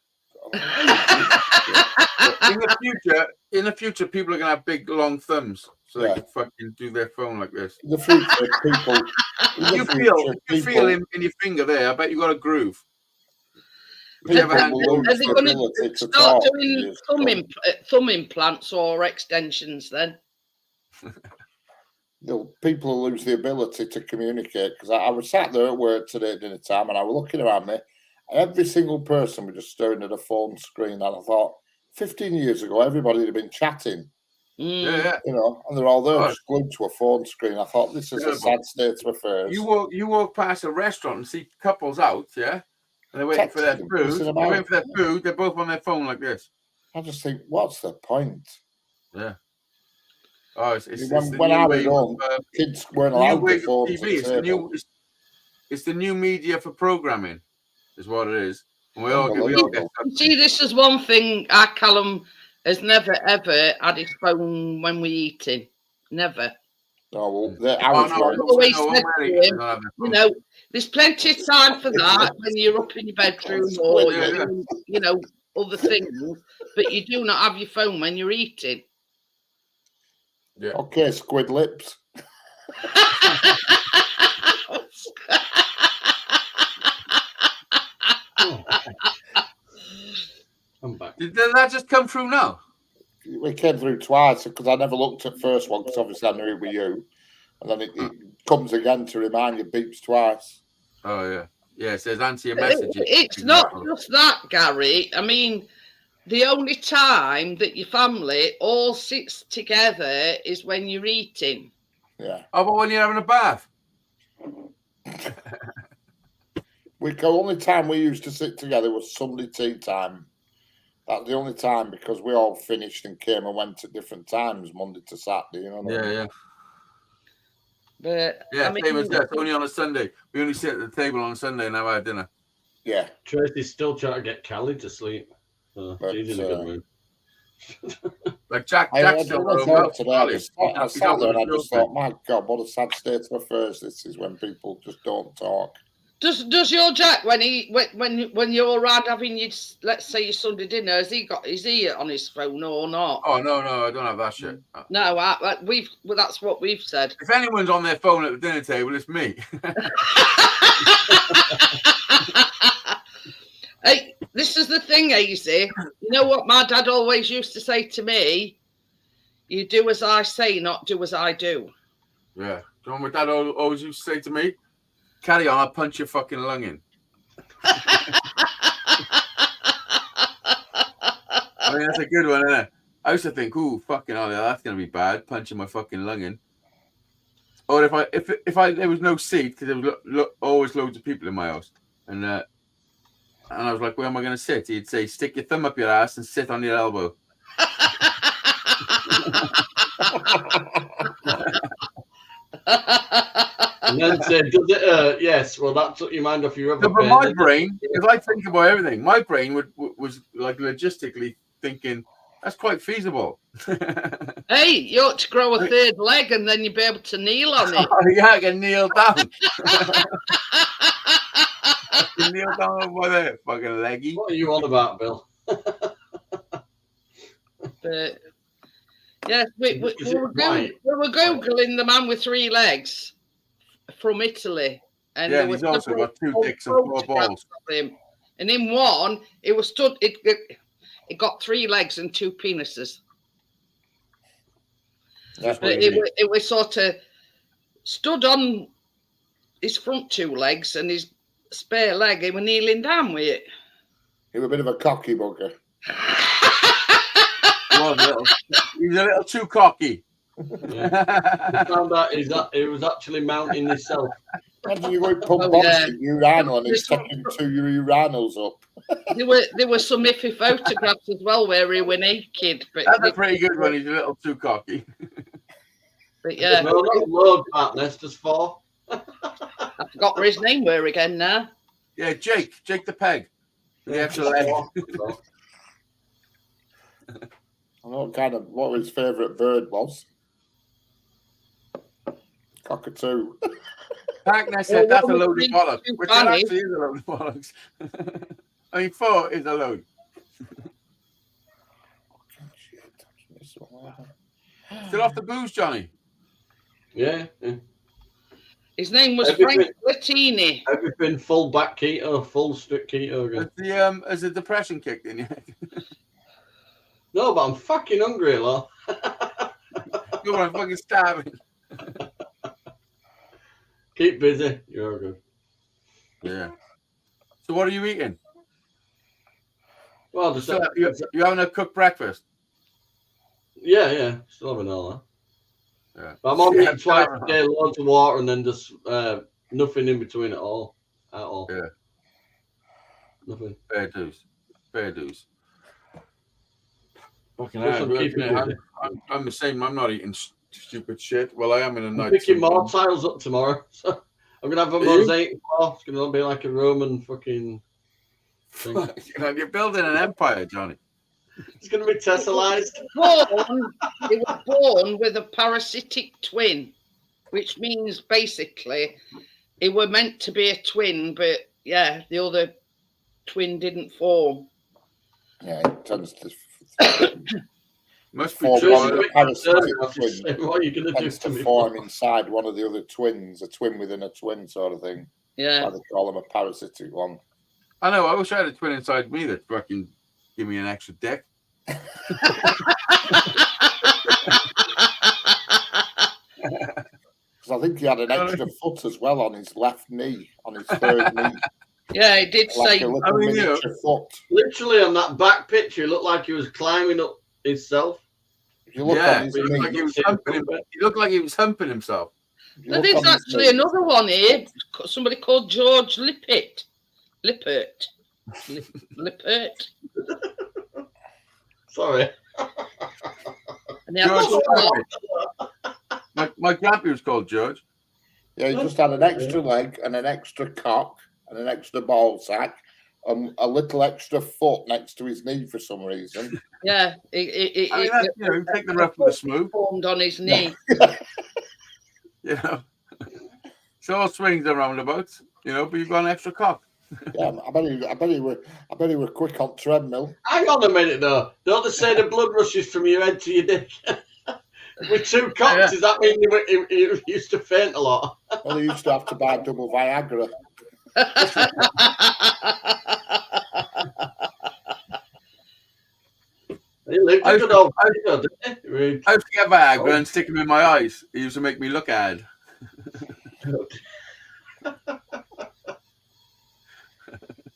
In the future, people are gonna have big, long thumbs, so they can fucking do their phone like this. In the future, people. You feel in your finger there. I bet you got a groove. Are they going to start doing thumb implants or extensions then? People lose the ability to communicate, because I was sat there at work today at dinner time and I was looking around me, and every single person was just staring at a phone screen, and I thought 15 years ago everybody had been chatting. Yeah. You know, and they're all there just glued to a phone screen. I thought this is a sad state of affairs. You walk past a restaurant and see couples out, yeah, and they're waiting for their food. They're both on their phone like this. I just think, what's the point? Yeah. Oh, when I was young, kids weren't allowed to phone. It's the new media for programming, is what it is. And we all get. See, this is one thing our Callum has never ever had his phone when we're eating. Never. No, always said to him, you know, there's plenty of time for that when you're up in your bedroom or you know, other things, but you do not have your phone when you're eating. Yeah. Okay, squid lips. I'm back. Did that just come through now? It came through twice, because I never looked at first one, because obviously I knew it was you, and then it comes again to remind you, beeps twice. Oh yeah, yeah. It says answer your message. It's not just that, Gary. I mean, the only time that your family all sits together is when you're eating. Yeah. Oh, but when you're having a bath. The only time we used to sit together was Sunday tea time. That's the only time, because we all finished and came and went at different times, Monday to Saturday. You know what I mean? Yeah. But yeah, same as that. Only on a Sunday. We only sit at the table on a Sunday and have our dinner. Yeah. Tracy's still trying to get Callie to sleep. She's in a good mood. Like Jack today, I sat there and I just thought, my God, what a sad state of affairs this is when people just don't talk. Does your Jack, when you're around having your, let's say, your Sunday dinner, is he on his phone or not? Oh no, I don't have that shit. No, that's what we've said. If anyone's on their phone at the dinner table, it's me. Hey, the thing, Easy. You know what my dad always used to say to me? You do as I say, not do as I do. Yeah. Do you know what my dad always used to say to me? Carry on, I'll punch your fucking lung in. I mean, that's a good one, isn't it? I used to think, ooh, fucking hell, that's going to be bad, punching my fucking lung in. Or if there was no seat, because there was always loads of people in my house. And I was like, where am I going to sit? He'd say, stick your thumb up your ass and sit on your elbow. And then say, does it hurt? Yes. Well, that took your mind off your other No, but my brain, because I think about everything, my brain was like logistically thinking, that's quite feasible. Hey, you ought to grow a third leg and then you'd be able to kneel on it. Oh, yeah, I can kneel down. I can kneel down over there, fucking leggy. What are you on about, Bill? But yes, we were Googling the man with 3 legs from Italy. And yeah, he's also got 2 dicks and 4 balls. And in one, it was stood. It got 3 legs and 2 penises. That's But it was sort of stood on his front 2 legs and his spare leg. He was kneeling down with it. He was a bit of a cocky bugger. He's a little too cocky. Yeah. Found out he was actually mounting himself. Imagine you go pump boxing urinal and he's taking 2 urinals up. There were some iffy photographs as well where he was naked. But that's a pretty good one. He's a little too cocky. But yeah. No, not load, partners, just 4. I forgot where his name were again now. Yeah, Jake the Peg. The extra leg. I know what his favourite bird was. Cockatoo. Hackness said that's a load of bollocks, which actually is a load of bollocks. I mean, 4 is a load. Still off the booze, Johnny? Yeah. His name was Frank Latini. Everything full back keto, full strict keto again. Has the depression kicked in yet? No, but I'm fucking hungry, lol. No, I'm fucking starving. Keep busy. You're good. Yeah. So what are you eating? Well, just you having a cooked breakfast? Yeah. Still having all that. Yeah. But I'm on eating twice a day, loads of water, and then just nothing in between at all. Yeah. Nothing. Fair dues. Fucking I'm the same. I'm not eating stupid shit. Well, I am in a night. I'm picking more tiles up tomorrow. So I'm gonna have a mosaic floor. It's gonna be like a Roman fucking thing. You're building an empire, Johnny. It's gonna be tessellized. He was born with a parasitic twin, which means basically it were meant to be a twin, but yeah, the other twin didn't form. Yeah, it tends to. Must be true. What are you gonna do to form inside one of the other twins, a twin within a twin, sort of thing. Yeah, they call them a parasitic one. I know. I wish I had a twin inside me that fucking give me an extra dick. Because I think he had an extra foot as well on his left knee, on his third knee. Yeah, he did like say. A little miniature foot. Literally on that back picture, it looked like he was climbing up himself. He looked like he was humping himself. There's actually another one here. Somebody called George Lippert. Sorry. And George my grandpa was called George. Yeah, he just had an extra leg and an extra cock and an extra ball sack. A little extra foot next to his knee for some reason. Yeah, take the rough with the smooth. Formed on his knee. Yeah, so all swings and roundabouts, but you've got an extra cock. Yeah, I bet he were quick on treadmill. Hang on a minute though. Don't they say the blood rushes from your head to your dick? With 2 cocks, does that mean you used to faint a lot? Well, he used to have to buy double Viagra. It's a good old video, didn't it? I used to get Viagra and stick them in my eyes. It used to make me look at.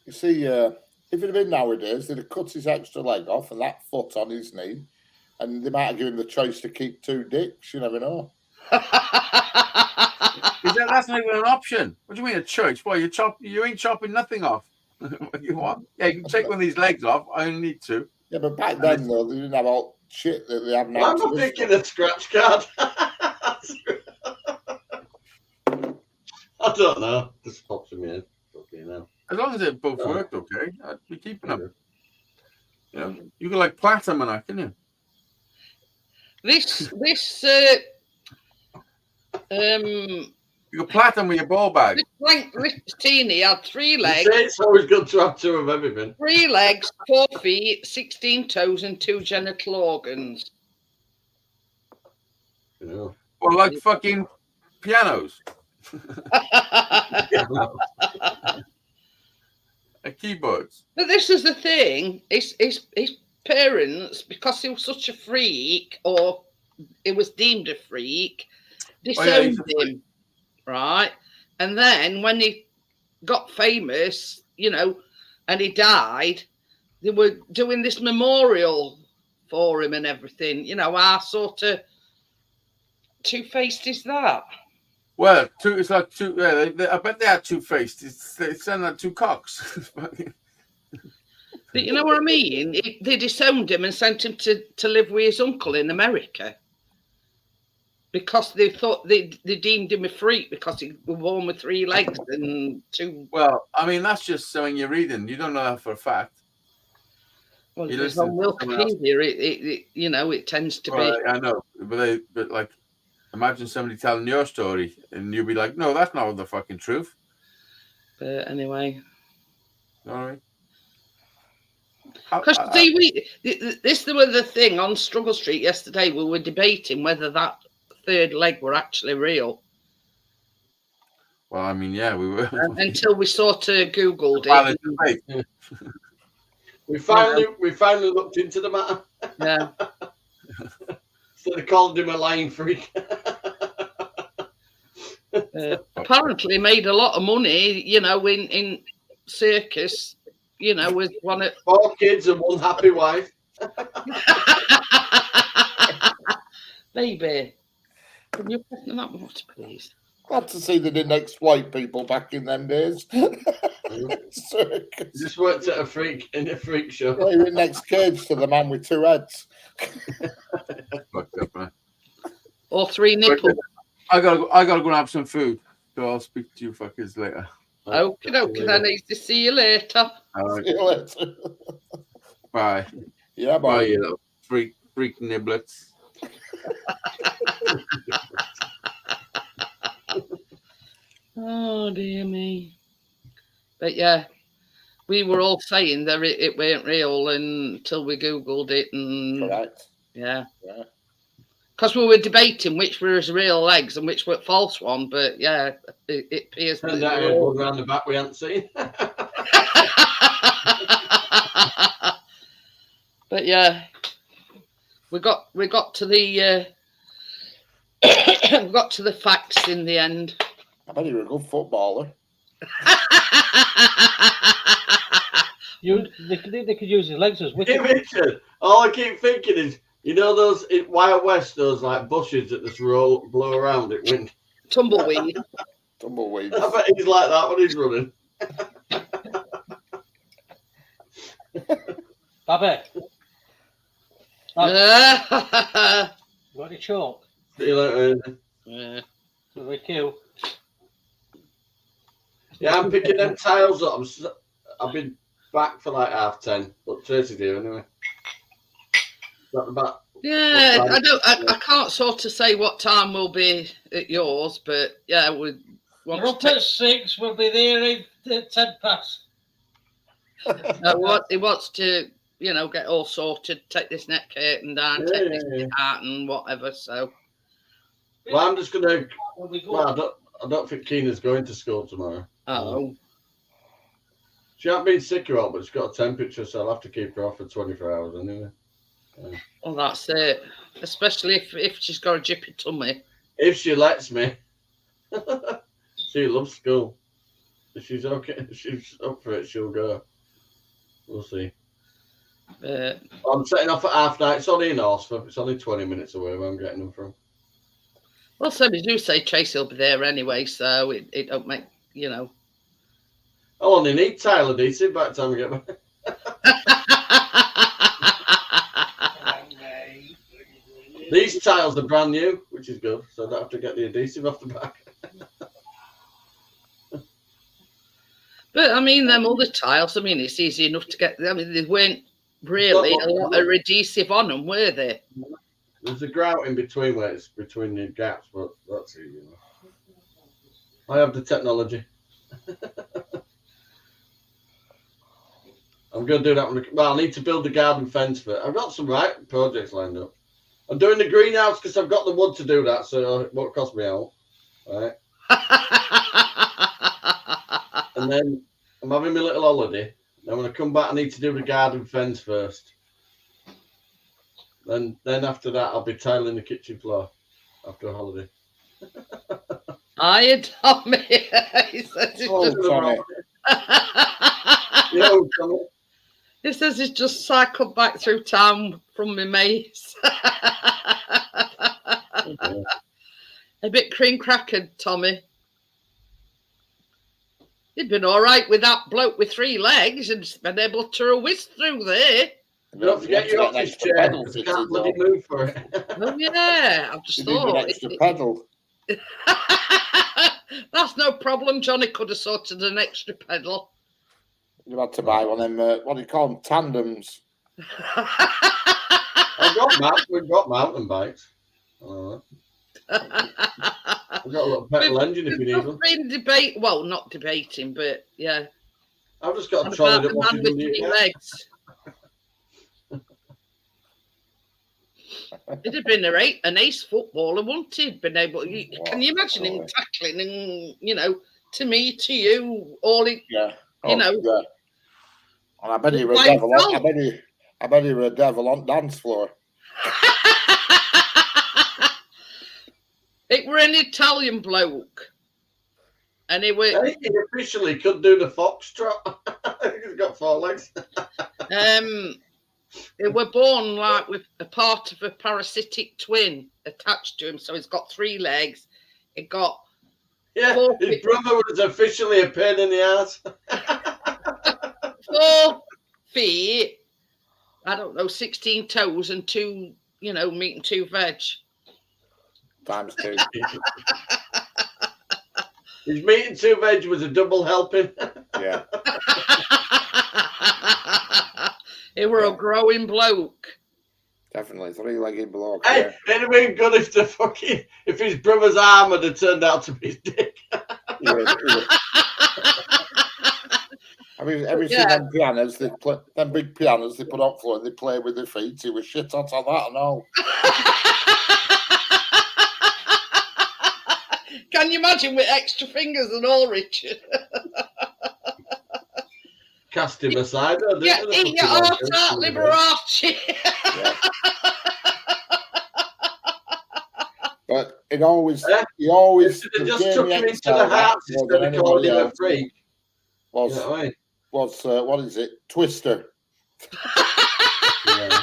You see, if it had been nowadays, they'd have cut his extra leg off and that foot on his knee, and they might have given him the choice to keep 2 dicks. You never know. That's not even an option. What do you mean a choice? Well, you ain't chopping nothing off. What you want? Yeah, you can take one of these legs off. I only need 2. Yeah, but back then though, they didn't have all shit that they have now. Why am I thinking a scratch card? I don't know. Just pops in my head. Okay, now. As long as they both worked okay, I'd be keeping them. You know, you can like platinum and that, can you? This You can platinum with your ball bag. Frank Rittini had 3 You legs. say it's always good to have 2 of everything. 3 legs, 4 feet, 16 toes, and 2 genital organs. Yeah. Or like fucking pianos. Keyboards. But this is the thing: his parents, because he was such a freak, or he was deemed a freak, disowned him, right? And then when he got famous, you know, and he died, they were doing this memorial for him and everything. You know, how sort of two-faced is that? Well, it's like 2. Yeah, I bet they had 2-faced. They send out 2 cocks. But you know what I mean? They disowned him and sent him to live with his uncle in America because they thought they deemed him a freak because he was born with 3 legs and 2. Well, I mean, that's just something you're reading. You don't know that for a fact. Well, it's on Wikipedia. It you know, it tends to be. I know, but like, imagine somebody telling your story and you'll be like, no, that's not the fucking truth. But anyway. All right. Because see, this was the thing on Struggle Street yesterday. We were debating whether that 3rd leg were actually real. Well, I mean, yeah, we were until we sort of Googled it. We finally looked into the matter. Yeah. Instead of calling him a lying freak. Apparently made a lot of money, you know, in circus. You know, with one of 4 kids and 1 happy wife. Baby, can you put that water, please? Glad to see they didn't exploit people back in them days. Circus. Just worked at a freak show. Yeah, you're in next cage to the man with 2 heads. Fucked up, man. Or 3 nipples. I gotta go and have some food. So I'll speak to you fuckers later. Okay, I need to see you later. See you later. Bye. Yeah, bye. Bye, you little freak niblets. Oh dear me. But yeah, we were all saying that it weren't real until we Googled it, and Correct. Yeah. Because we were debating which were his real legs and which were false one, but yeah, it appears that one around the back we hadn't seen. But yeah, we got to the we got to the facts in the end. I bet you're a good footballer. They could use his legs as wickets. Richard, all I keep thinking is, you know those in Wild West, those like bushes that just blow around at wind. Tumbleweed. Tumbleweed. I bet he's like that when he's running. Babby. Yeah. You got any chalk? See you later. Yeah. Thank you. Yeah, I'm picking them tiles up. I've been back for like 10:30, but Tracy's here anyway. Yeah, I can't sort of say what time we'll be at yours, but yeah, we want We're up at 6. We'll be there at 10 past. He wants to, you know, get all sorted, take this net curtain down, take this out and whatever. So, well, I'm just gonna. Well, I don't think Keena's going to school tomorrow. Oh. She hasn't been sick or all, but she's got a temperature, so I'll have to keep her off for 24 hours anyway. Well, that's it. Especially if she's got a jippy tummy. If she lets me. She loves school. If she's okay, if she's up for it, she'll go. We'll see. I'm setting off at 9:30. It's only in Orsford. It's only 20 minutes away where I'm getting them from. Well, so they do say Tracy will be there anyway, so it don't make, you know. I'll only need tile adhesive by the time we get back. These tiles are brand new, which is good, so I don't have to get the adhesive off the back. But I mean, them other tiles, I mean, it's easy enough to get. I mean, they weren't really a lot of adhesive on them, were they? There's a grout in between where it's between the gaps, but that's easy enough. I have the technology. I'm going to do that one. Well, I need to build the garden fence for it. I've got some projects lined up. I'm doing the greenhouse because I've got the wood to do that, so it won't cost me out. Right. And then I'm having my little holiday. Then when I come back, I need to do the garden fence first. Then after that, I'll be tiling the kitchen floor after a holiday. Hiya, Tommy. He says it's Tommy. Yo, Tommy. He says he's just cycled back through town from my mates. Okay. A bit cream crackered, Tommy. He'd been all right with that bloke with 3 legs and been able to whiz through there. Don't forget your office chair. I can't bloody move for it. Oh, yeah. I've just thought. An extra pedal. That's no problem. Johnny could have sorted an extra pedal. You had to buy one of them, what do you call them, tandems. We've got mountain bikes. I've got a little petrol engine if you need one. Well, not debating, but yeah. I've just got a trolley that wants to do with 3 legs. It'd have been an ace footballer, wouldn't he? Been able. Can you imagine him tackling and to me, to you, all it. Yeah. Yeah. And I bet he was a devil. I bet he was a devil on dance floor. It were an Italian bloke, and he were. I think he officially could do the foxtrot. He's got 4 legs. They were born like with a part of a parasitic twin attached to him, so he's got 3 legs. He got his brother was officially a pain in the ass. 4 feet. I don't know, 16 toes and 2, meat and 2 veg. Times 2. His meat and 2 veg was a double helping. Yeah. He were a growing bloke. Definitely 3-legged bloke. Hey, Yeah. it'd have been good if his brother's arm had turned out to be his dick. Have you seen them pianos? They play them big pianos they put on floor and they play with their feet. He was shit hot on that and all. Can you imagine with extra fingers and all, Richard? Cast him aside. Yeah, eat your heart out, Liberace. But he always just took him into the house instead of calling him a freak. Was what is it? Twister. Yeah.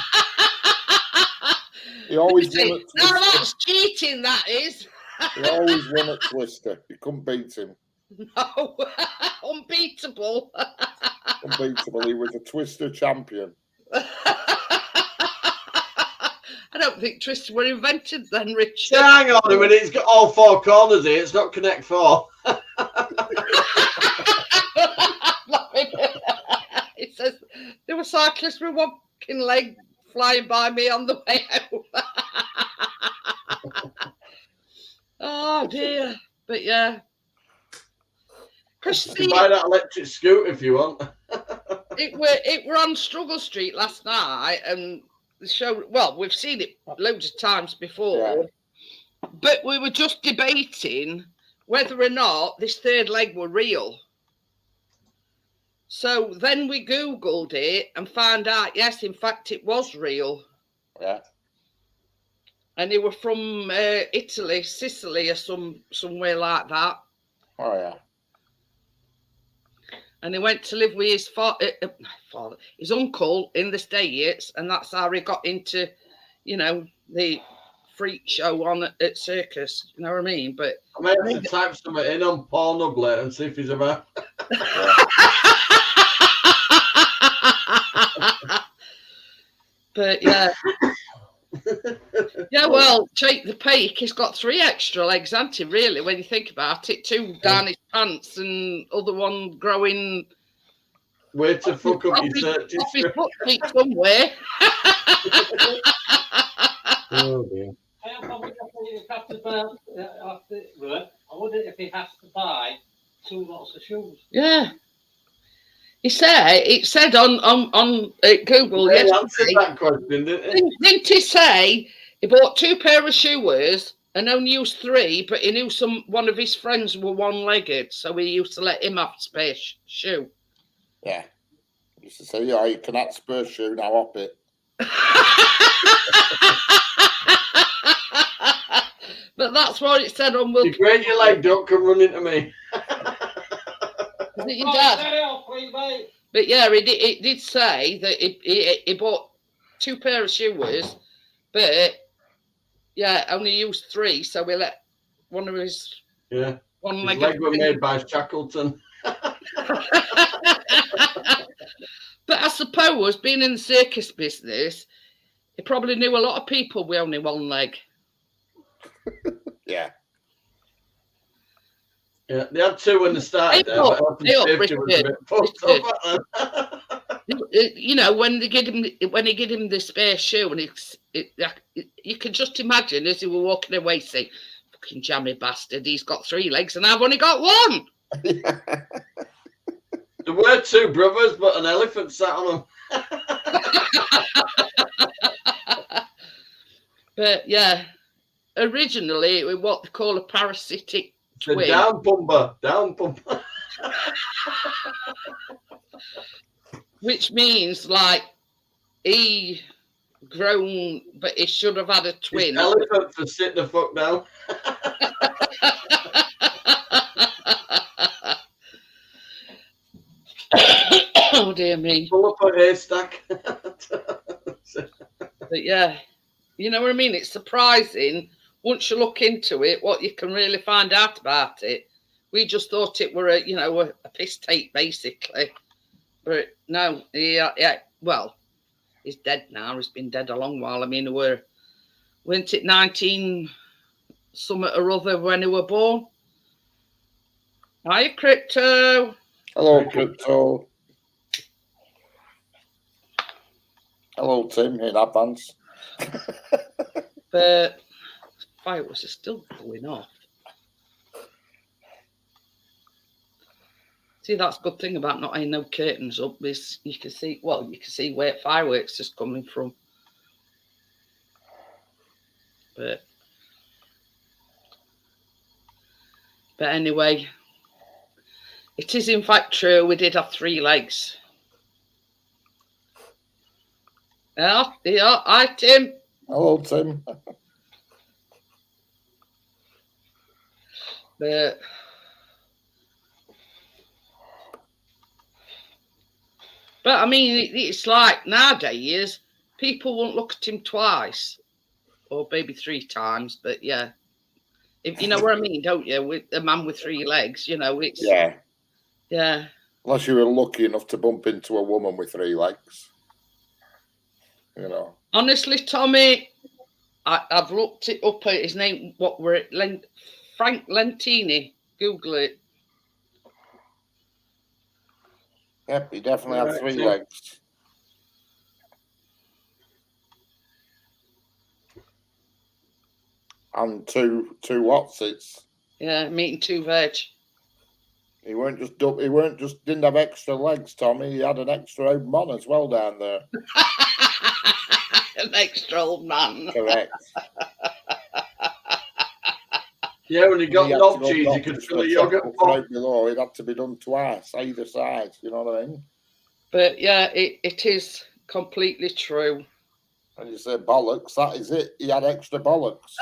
He always won at Twister. Now that's cheating, that is. He always won at Twister. You couldn't beat him. No, unbeatable. Unbeatable. He was a Twister champion. I don't think Twister were invented then, Richard. Yeah, hang on a minute. It's got all 4 corners here. It's not Connect 4. It says there were cyclists with 1 fucking leg flying by me on the way out. Oh dear. But yeah. You can buy that electric scooter if you want. It were on Struggle Street last night, and the show. Well, we've seen it loads of times before, but we were just debating whether or not this 3rd leg were real. So then we Googled it and found out, yes, in fact, it was real. Yeah. And they were from Italy, Sicily, or somewhere like that. Oh yeah. And he went to live with his father, his uncle in the States, and that's how he got into, the freak show on at circus. You know what I mean? But I may have to type something in on Pornhub later and see if he's around. But yeah. Yeah, well, Jake the Peak, he's got 3 extra legs, hasn't he, really, when you think about it? 2 down his pants and other one growing. Way to fuck up your search off his history. butt cheek somewhere. Oh dear. I wonder if he has to buy 2 lots of shoes. Yeah. It said on Google Yeah, yesterday. answered that question, Didn't he say he bought 2 pair of shoes and only used 3, but he knew one of his friends were one-legged, so he used to let him have spare shoe. Yeah. Used to say, yeah, you can have spare shoe now, up it. But that's what it said on Will. You break your leg, don't come running to me. Is it your dad? But yeah, it did say that he bought 2 pair of shoes, but yeah, only used 3, so we let one of his His one-legged leg were made by Shackleton. But I suppose, being in the circus business, he probably knew a lot of people with only 1 leg. Yeah. Yeah, they had 2 when they started. When he gave him the spare shoe, and you can just imagine as he were walking away, say, "Fucking jammy bastard! He's got 3 legs, and I've only got 1." There were 2 brothers, but an elephant sat on them. But yeah, originally it was what they call a parasitic twin. The down pumper. Which means like he grown, but he should have had a twin. His elephant for sit the fuck down. Oh dear me. Pull up a haystack. But yeah, you know what I mean? It's surprising once you look into it what you can really find out about it. We just thought it were a piss take basically. But no, well, he's dead now. He's been dead a long while. I mean, weren't it 19 something or other when he were born? Hiya, Crypto. Hello, Crypto. Hello, Tim, in advance. But fireworks are still going off. See, that's a good thing about not having no curtains up is you can see where fireworks is coming from. But anyway, it is in fact true. We did have 3 legs. Yeah, hi Tim. Hello, Tim. But I mean, it's like nowadays people won't look at him twice, or maybe 3 times. But yeah, if you know what I mean, don't you? With a man with 3 legs, it's yeah. Unless you were lucky enough to bump into a woman with 3 legs. Honestly, Tommy, I've looked it up. His name, what were it? Frank Lentini. Google it. Yep, he definitely had 3 legs. And two whatsits. Yeah, meat and 2 veg. He weren't just didn't have extra legs, Tommy. He had an extra old man as well down there. An extra old man. Correct. Yeah, when he got knob cheese, he could fill a yogurt pot. Below, it had to be done twice, either side. You know what I mean? But yeah, it is completely true. When you say bollocks, that is it. He had extra bollocks.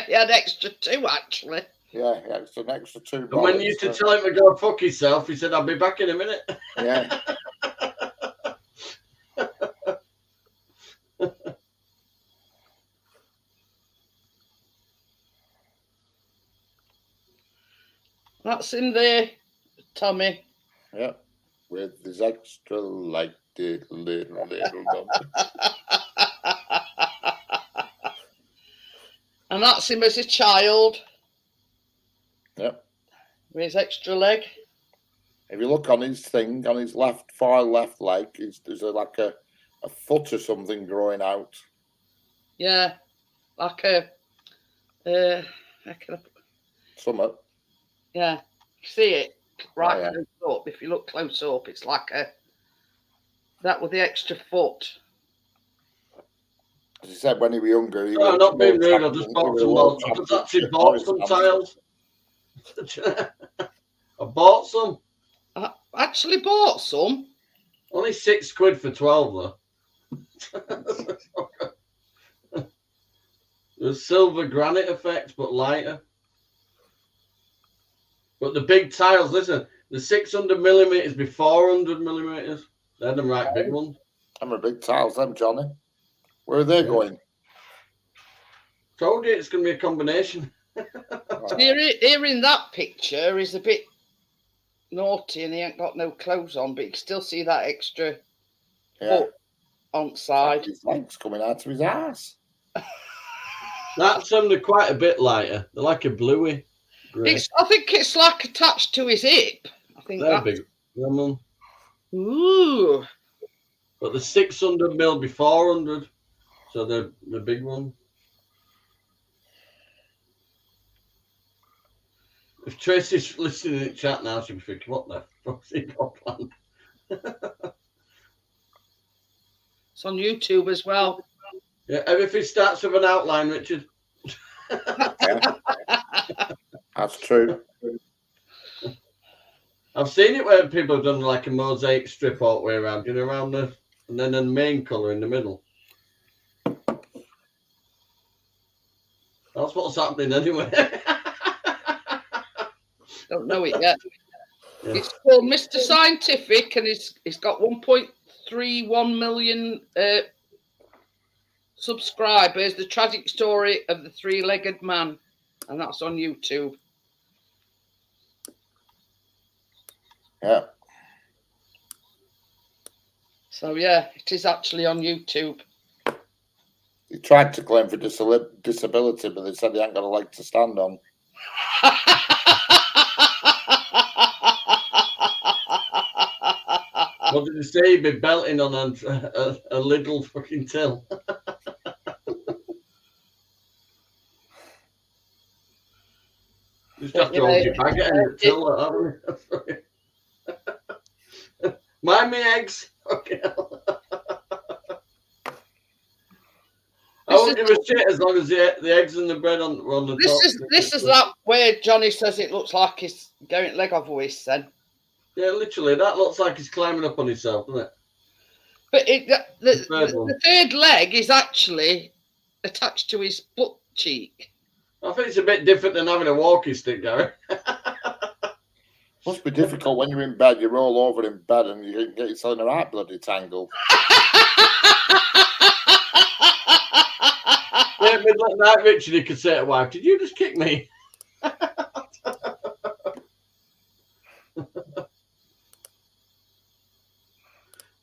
He had extra 2, actually. Yeah, he had an extra 2 bollocks. And when you used to tell him to go fuck himself, he said, "I'll be back in a minute." Yeah. That's him there, Tommy. Yeah. With his extra leg, little dog. And that's him as a child. Yep. With his extra leg. If you look on his thing, on his far left leg, there's like a foot or something growing out. Yeah. Like a... Something. Yeah. See it? Right yeah. close up. If you look close up, it's like a... That with the extra foot. As he said, when he was younger... No, I'm not being rude. I just bought some more. I just actually bought some tiles. I bought some. I actually bought some. Only £6 for 12 though. There's silver granite effect, but lighter. But the big tiles, listen, the 600mm be 400mm. They're the right big ones. Them are big tiles, them, Johnny. Where are they going? Told you it's going to be a combination. So here in that picture is a bit naughty and he ain't got no clothes on, but you can still see that extra foot on side. His legs coming out of his ass. That's them. They're quite a bit lighter. They're like a bluey grey. I think it's like attached to his hip. I think they're that's big. Yeah, man. Ooh. But the 600mm be 400, so they're the big one. If Tracy's listening in the chat now, she'll be thinking, "What the fuck's he got planned?" It's on YouTube as well. Yeah, everything starts with an outline, Richard. That's true. I've seen it where people have done like a mosaic strip all the way around, around the, and then a main colour in the middle. That's what's happening anyway. Don't know it yet. Yeah. It's called Mr. Scientific and it's got 1.31 million subscribers. The tragic story of the 3-legged man. And that's on YouTube. Yeah. So, yeah, it is actually on YouTube. He tried to claim for disability, but they said he ain't got a leg to stand on. What did he say? He'd be belting on a little fucking till. Just have to hold your bag at the till, haven't we? Mind me eggs. Okay. I won't give a shit as long as the eggs and the bread on the top. This is that where Johnny says it looks like he's going leg off voice then. Yeah, literally. That looks like he's climbing up on himself, doesn't it? But the third leg is actually attached to his butt cheek. I think it's a bit different than having a walking stick, Gary. Must be difficult when you're in bed, you roll over in bed and you get yourself in a right bloody tangle. Yeah, midnight night, Richard, he could say to wife, "Did you just kick me?"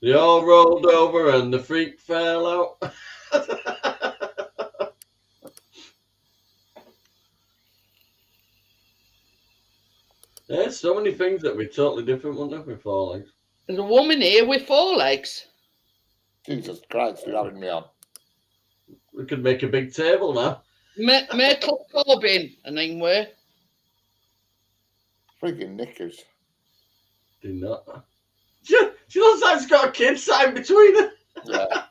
They all rolled over and the freak fell out. There's so many things that would be totally different, wouldn't there, with 4 legs? There's a woman here with 4 legs. Jesus Christ, you're having me on. We could make a big table now. Myrtle Corbin, her name were. Friggin' knickers. Do not. She looks like she's got a kid sat in between her. Yeah.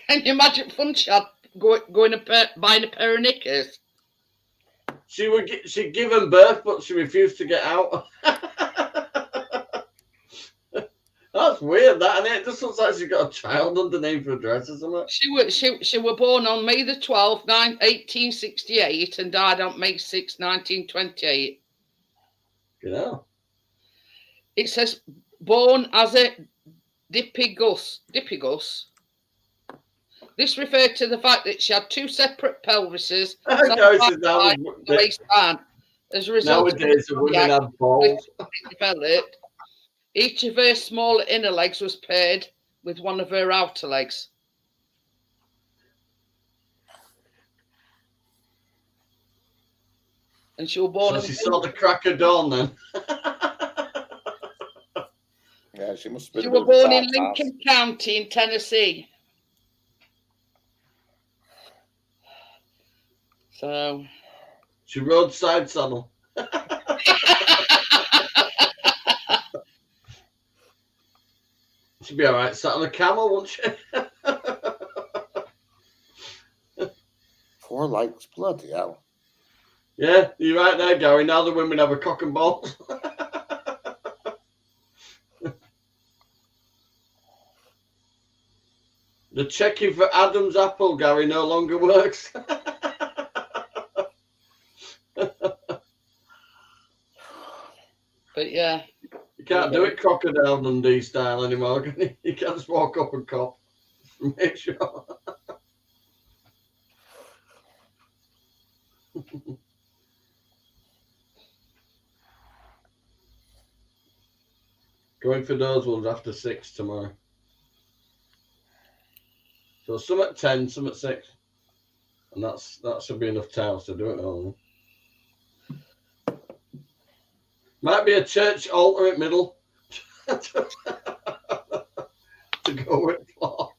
Can you imagine Funchad going buying a pair of knickers? She'd given birth, but she refused to get out. That's That's weird, that, and it just looks like she's got a child underneath her dress or something. She was born on May the 12th, 1868, and died on May 6, 1928. You know. It says born as a dipigus. This referred to the fact that she had 2 separate pelvises waistband. As a result, nowadays the women have balls. Developed. Each of her smaller inner legs was paired with one of her outer legs. And she was born. So she saw the crack of dawn then. Yeah, she must have been. She was born in Lincoln County in Tennessee. So she rode side saddle. She'd be all right sat on a camel, wouldn't she? 4 legs, bloody hell. Yeah, you're right there, Gary. Now the women have a cock and balls. The checking for Adam's apple, Gary, no longer works. But yeah. You can't do it crocodile Dundee style anymore, can you? You can't just walk up and cop. Make sure. Going for those ones after 6 tomorrow. So some at 10, some at 6. And that should be enough towels to do it all. Might be a church altar at middle to go with floor.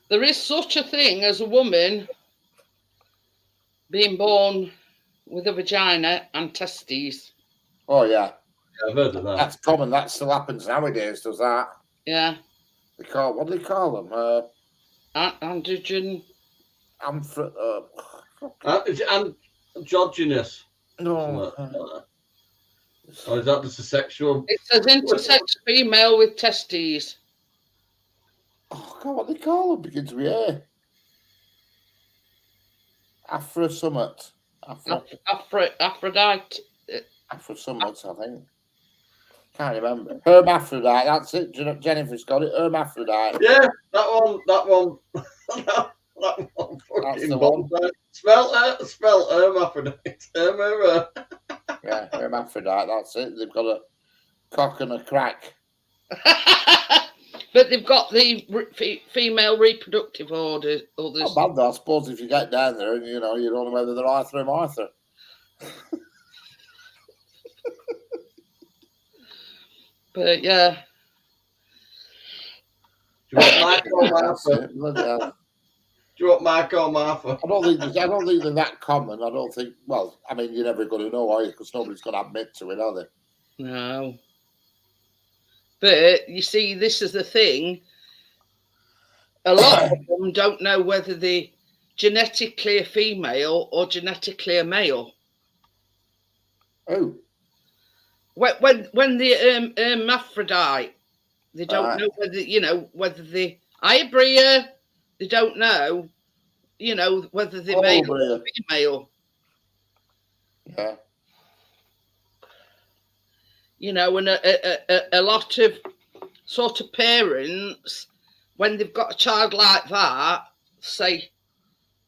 There is such a thing as a woman being born with a vagina and testes. Oh, yeah. I've heard of that. That's common. That still happens nowadays, does that? Yeah. What do they call them? Androgen. Androgynous. No. Or is that just a sexual? It says intersex female with testes. Oh, God, what do they call them? Begins with A. Afro Summit. Aphrodite. Afro Summit, I think. Can't remember. Hermaphrodite, that's it. Jennifer's got it. Hermaphrodite. Yeah, that one. that one fucking bomb. Spell hermaphrodite. Yeah, hermaphrodite, that's it. They've got a cock and a crack. But they've got the female reproductive orders. Not bad though, I suppose, if you get down there and you don't know whether they're either or Martha. But yeah. Do you want Mike or Martha? Do you want Mike or Martha? I don't think they're that common. I don't think. Well, I mean, you're never going to know, are you? Because nobody's going to admit to it, are they? No. But you see, this is the thing. A lot of them don't know whether they're genetically a female or genetically a male. Oh. When the hermaphrodite, they don't know whether they hybrid. They don't know, whether they're male or female. Yeah. And a lot of sort of parents, when they've got a child like that, say,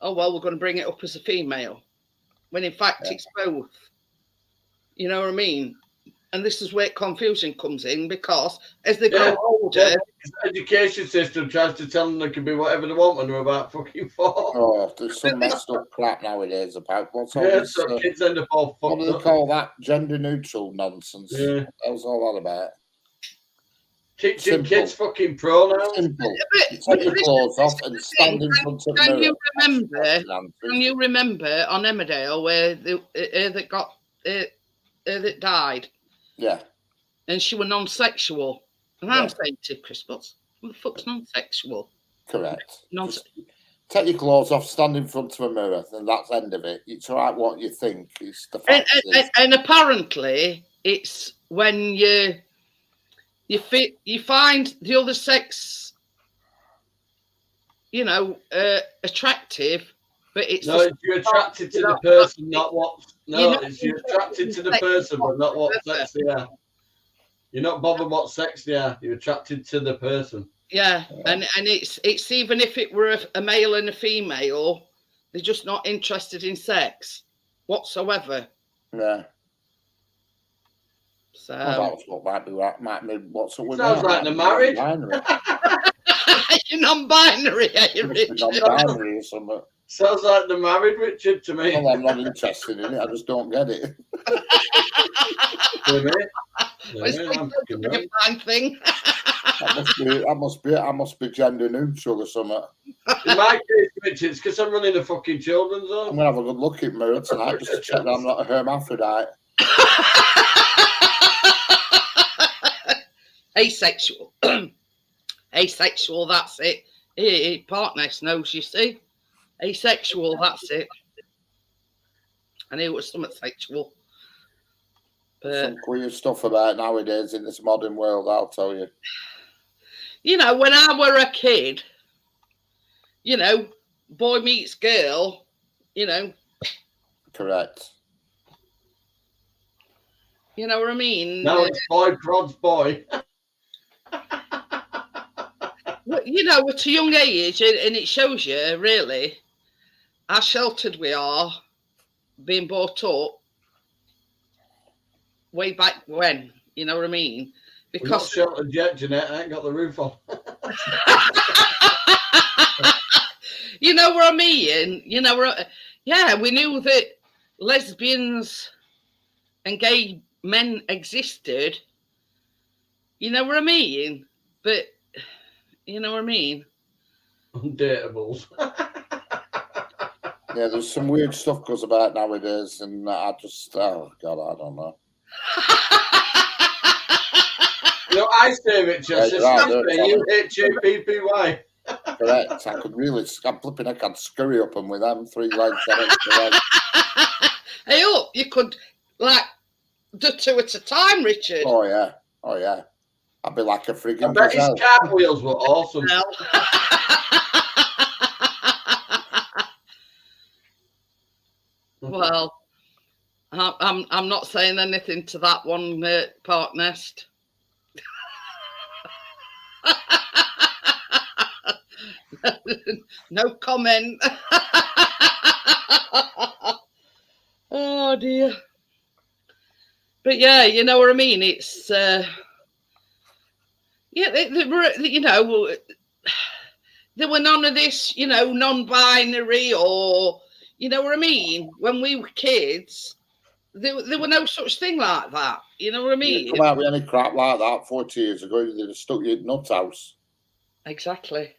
"Oh well, we're going to bring it up as a female," when in fact it's both. You know what I mean? And this is where confusion comes in, because as they grow older, the education system tries to tell them they can be whatever they want when they're about fucking 4. Oh, there's some messed up crap nowadays about what's all this. So kids end up all fucked up. What do they call that? Gender neutral nonsense. Yeah. That was all that about. Teaching kids fucking pronouns. Simple. Take your clothes off and stand in front of the mirror. Can you remember on Emmerdale where that died? Yeah. And she was non-sexual. And I'm saying to Chris, what the fuck's non-sexual? Correct. Take your clothes off, stand in front of a mirror, and that's the end of it. It's all right what you think. It's the fact and apparently, it's when you find the other sex, attractive, but it's you're attracted to the person, not what. No, it's you're attracted to the person, but not what sex they are. You're not bothered what sex they are. You're attracted to the person. Yeah, and it's even if it were a male and a female, they're just not interested in sex whatsoever. Yeah. So that's what might be what's up with sounds like they're married. You're non-binary, are you, Richard? Non-binary or something. Sounds like they're married, Richard, to me. Well, I'm not interested in it. I just don't get it. It's a fine thing. I must be gender neutral or something. In my case, Richard, it's because I'm running a fucking children's home. I'm gonna have a good look in the mirror tonight just to check that I'm not a hermaphrodite. Asexual. Asexual, that's it. Partners knows, you see. Asexual, that's it. I knew it was something sexual. But some queer stuff about nowadays in this modern world, I'll tell you. When I were a kid, boy meets girl, Correct. You know what I mean? No, it's boy prods boy. At a young age, and it shows you, really, how sheltered we are being brought up way back when, you know what I mean? Because we're not sheltered yet, Jeanette. I ain't got the roof on. You know what I mean? Yeah, we knew that lesbians and gay men existed. You know what I mean? But, you know what I mean? Undateables. Yeah, there's some weird stuff goes about nowadays, and I just, oh God, I don't know. I say, Richard, U-H-A-P-P-Y. Correct. I'm flipping, I can scurry up them with them 3 legs. Hey, up, you could, do 2 at a time, Richard. Oh, yeah. I'd be like a friggin' I bet his cartwheels were awesome. Well, I'm not saying anything to that one, Park Nest. No comment. Oh dear. But yeah, you know what I mean. It's there were none of this, non-binary or, you know what I mean. When we were kids, there were no such thing like that. You know what I mean? You come out with any crap like that 40 years ago, they'd have stuck you in nut house. Exactly.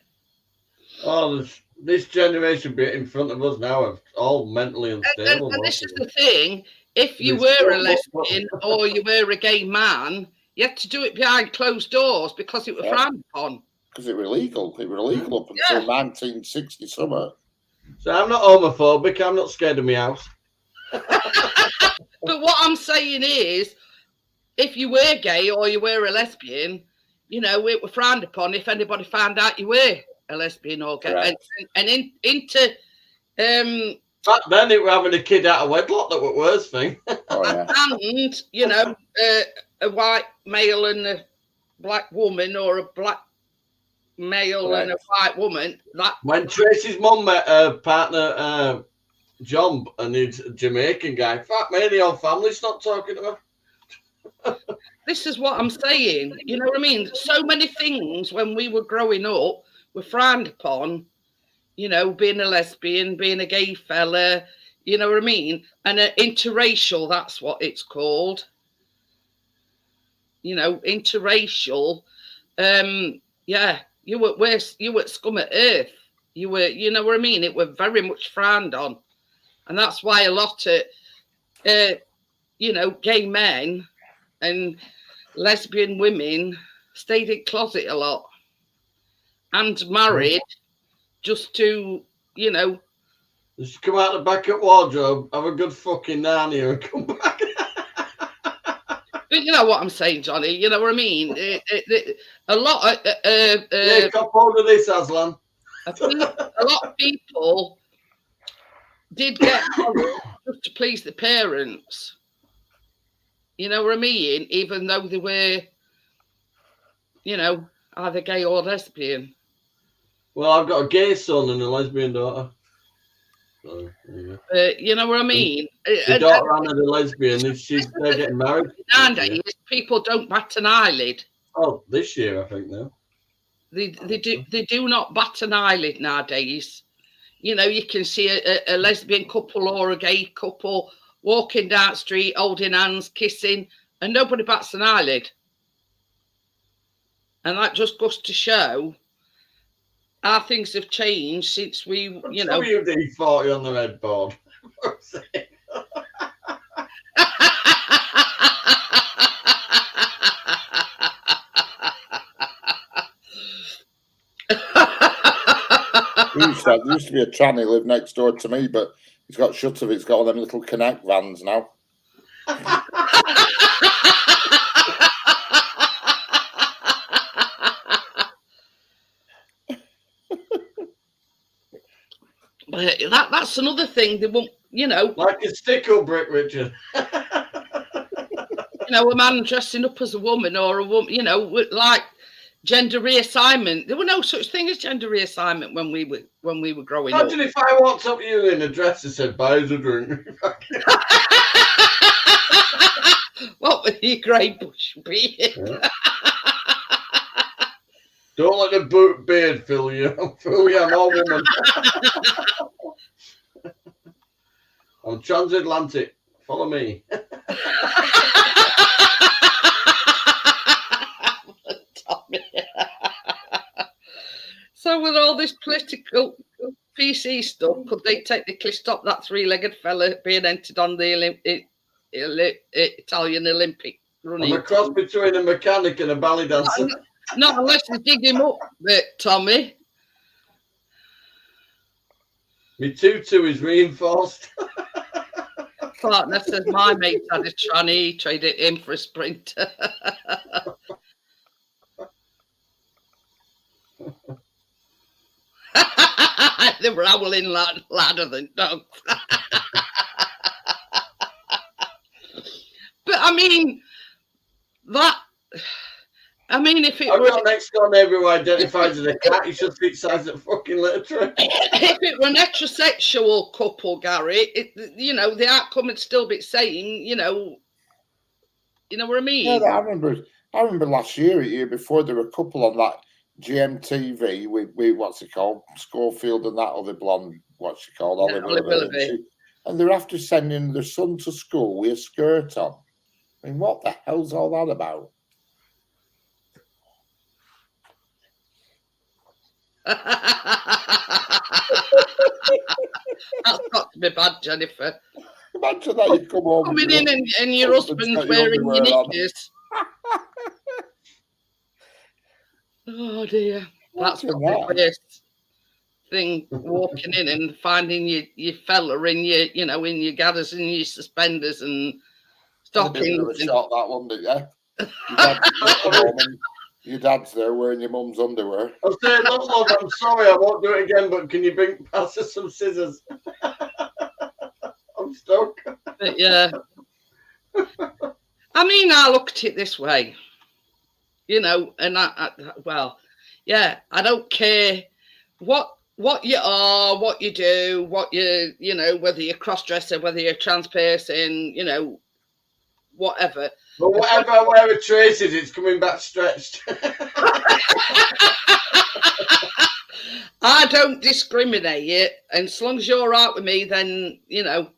Oh, this generation bit in front of us now are all mentally unstable. And this is the thing: if you were a lesbian or you were a gay man, you had to do it behind closed doors because it was frowned upon. Because it was illegal. It was illegal up until 1960 something. So I'm not homophobic. I'm not scared of my house. But what I'm saying is, if you were gay or you were a lesbian, it was frowned upon if anybody found out you were a lesbian or gay. And into back then it was having a kid out of wedlock that was the worst thing. Oh, yeah. And a white male and a black woman, or a black male and a white woman. When Tracy's mum met her partner John, and he's a Jamaican guy, fuck me, the whole family stopped talking to her. This is what I'm saying. You know what I mean? So many things when we were growing up were frowned upon. Being a lesbian, being a gay fella, you know what I mean? And interracial, that's what it's called. Interracial. You were scum at earth. You were, you know what I mean? It were very much frowned on. And that's why a lot of, gay men and lesbian women stayed in closet a lot and married just to, Just come out the back of wardrobe, have a good fucking nanny and come back. But you know what I'm saying, Johnny. You know what I mean. A lot of Yeah, got hold of this, Aslan. a lot of people did get married just to please the parents. You know what I mean? Even though they were, you know, either gay or lesbian. Well, I've got a gay son and a lesbian daughter. So, You know what I mean? the daughter Anna, the lesbian, they're getting married. Nowadays, people don't bat an eyelid. Oh, this year I think now. They do not bat an eyelid nowadays. You know, you can see a lesbian couple or a gay couple walking down the street, holding hands, kissing, and nobody bats an eyelid. And that just goes to show how things have changed since we, you know. WD-40 on the headboard. There used to be a tranny live next door to me, but he's got shut of it. It's got all them little Connect vans now. That's another thing they won't, you know. Like a stickle brick, Richard. You know, a man dressing up as a woman or a woman, you know, like gender reassignment. There were no such thing as gender reassignment when we were growing up. Imagine if I walked up to you in a dress and said, "Buy us a drink." What with your grey bush beard? Yeah. Don't let the boot beard fool you. I'm all woman. I'm transatlantic. Follow me. So with all this political PC stuff, could they technically stop that three-legged fella being entered on the Italian Olympic running? I'm a cross between a mechanic and a ballet dancer. Not unless you dig him up, Tommy. My tutu is reinforced. Partner says my mate had a tranny, traded it in for a sprinter. They were howling louder than dogs. But I mean, if it I've were got next door neighbour who identifies as a cat, he should fit size at fucking litter. If it were an heterosexual couple, Gary, you know, the outcome would still be the same, you know what I mean? Yeah, I remember last year before, there were a couple on that GMTV with what's it called, Schofield and that other blonde, what's she called, Yeah, Oliver Willoughby. And they're after sending their son to school with a skirt on. I mean, what the hell's all that about? That's got to be bad, Jennifer. Imagine that you come home coming in and your husband's wearing your knickers. Oh dear, that's the worst thing. Walking in and finding your fella in your gathers and your suspenders and stockings. Shot that one, didn't you? Your dad's there wearing your mum's underwear. I'm saying, look, love, I'm sorry, I won't do it again, but can you pass us some scissors? I'm stuck. But yeah. I mean, I look at it this way, you know, and I don't care what you are, what you do, you know, whether you're a cross-dresser, whether you're a trans person, you know, whatever. But whatever I wear with traces, it's coming back stretched. I don't discriminate it, and as long as you're all right with me, then, you know.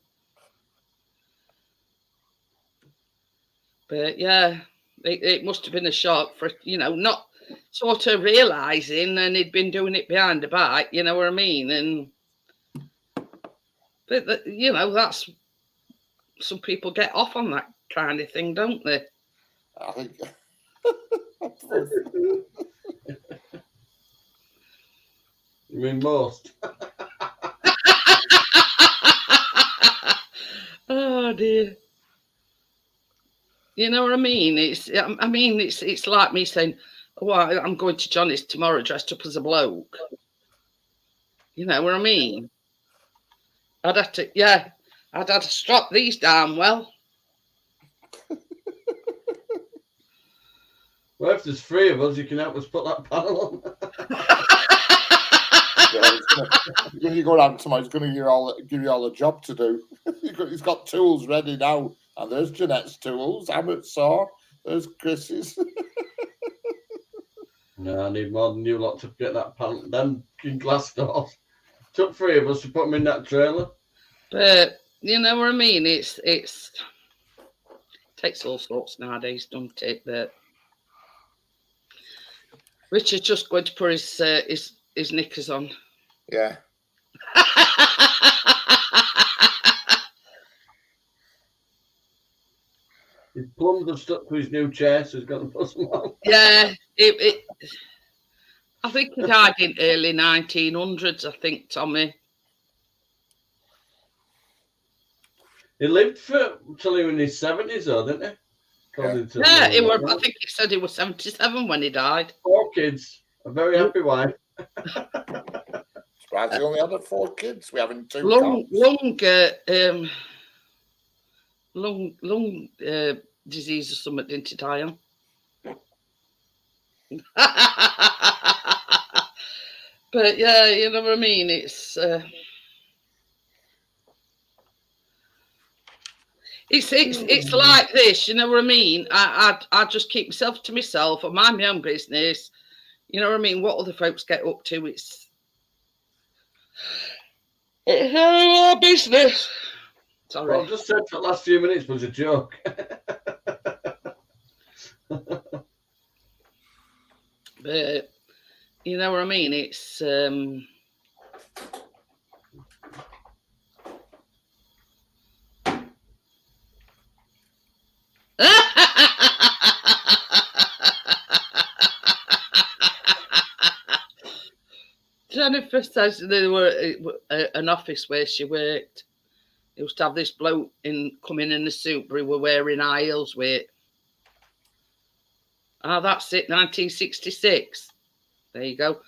But yeah, it must have been a shock for, you know, not sort of realising, and he'd been doing it behind the back, you know what I mean? But you know, that's, some people get off on that kind of thing, don't they? I think. You mean most? Oh dear. You know what I mean? It's like me saying, "Oh, I'm going to Johnny's tomorrow dressed up as a bloke." You know what I mean? I'd have to strap these down well. Well, if there's 3 of us, you can help us put that panel on. When you go down tomorrow, he's going to give you all a job to do. He's got tools ready now, and there's Jeanette's tools. Hammett's saw. There's Chris's. No, I need more than you lot to get that panel. Them glass doors. Took 3 of us to put them in that trailer. But you know what I mean? It takes all sorts nowadays, don't it? But Richard's just going to put his knickers on. Yeah. His plums have stuck to his new chair, so he's got to put some on. Yeah, I think he died in early 1900s. I think Tommy. He lived till he was in his 70s, though, didn't he? Yeah, I think he said he was 77 when he died. 4 kids, a very happy wife. Surprised he only had 4 kids. We're having 2 lung disease or something, didn't he die on? But yeah, you know what I mean. It's like this, you know what I mean. I just keep myself to myself. I mind my own business. You know what I mean. What other folks get up to, it's our business. Sorry. Well, I just said the last few minutes was a joke. But you know what I mean. It's Jennifer says there were an office where she worked. They used to have this bloke come in a suit, but he were wearing high heels with. Oh, that's it, 1966. There you go.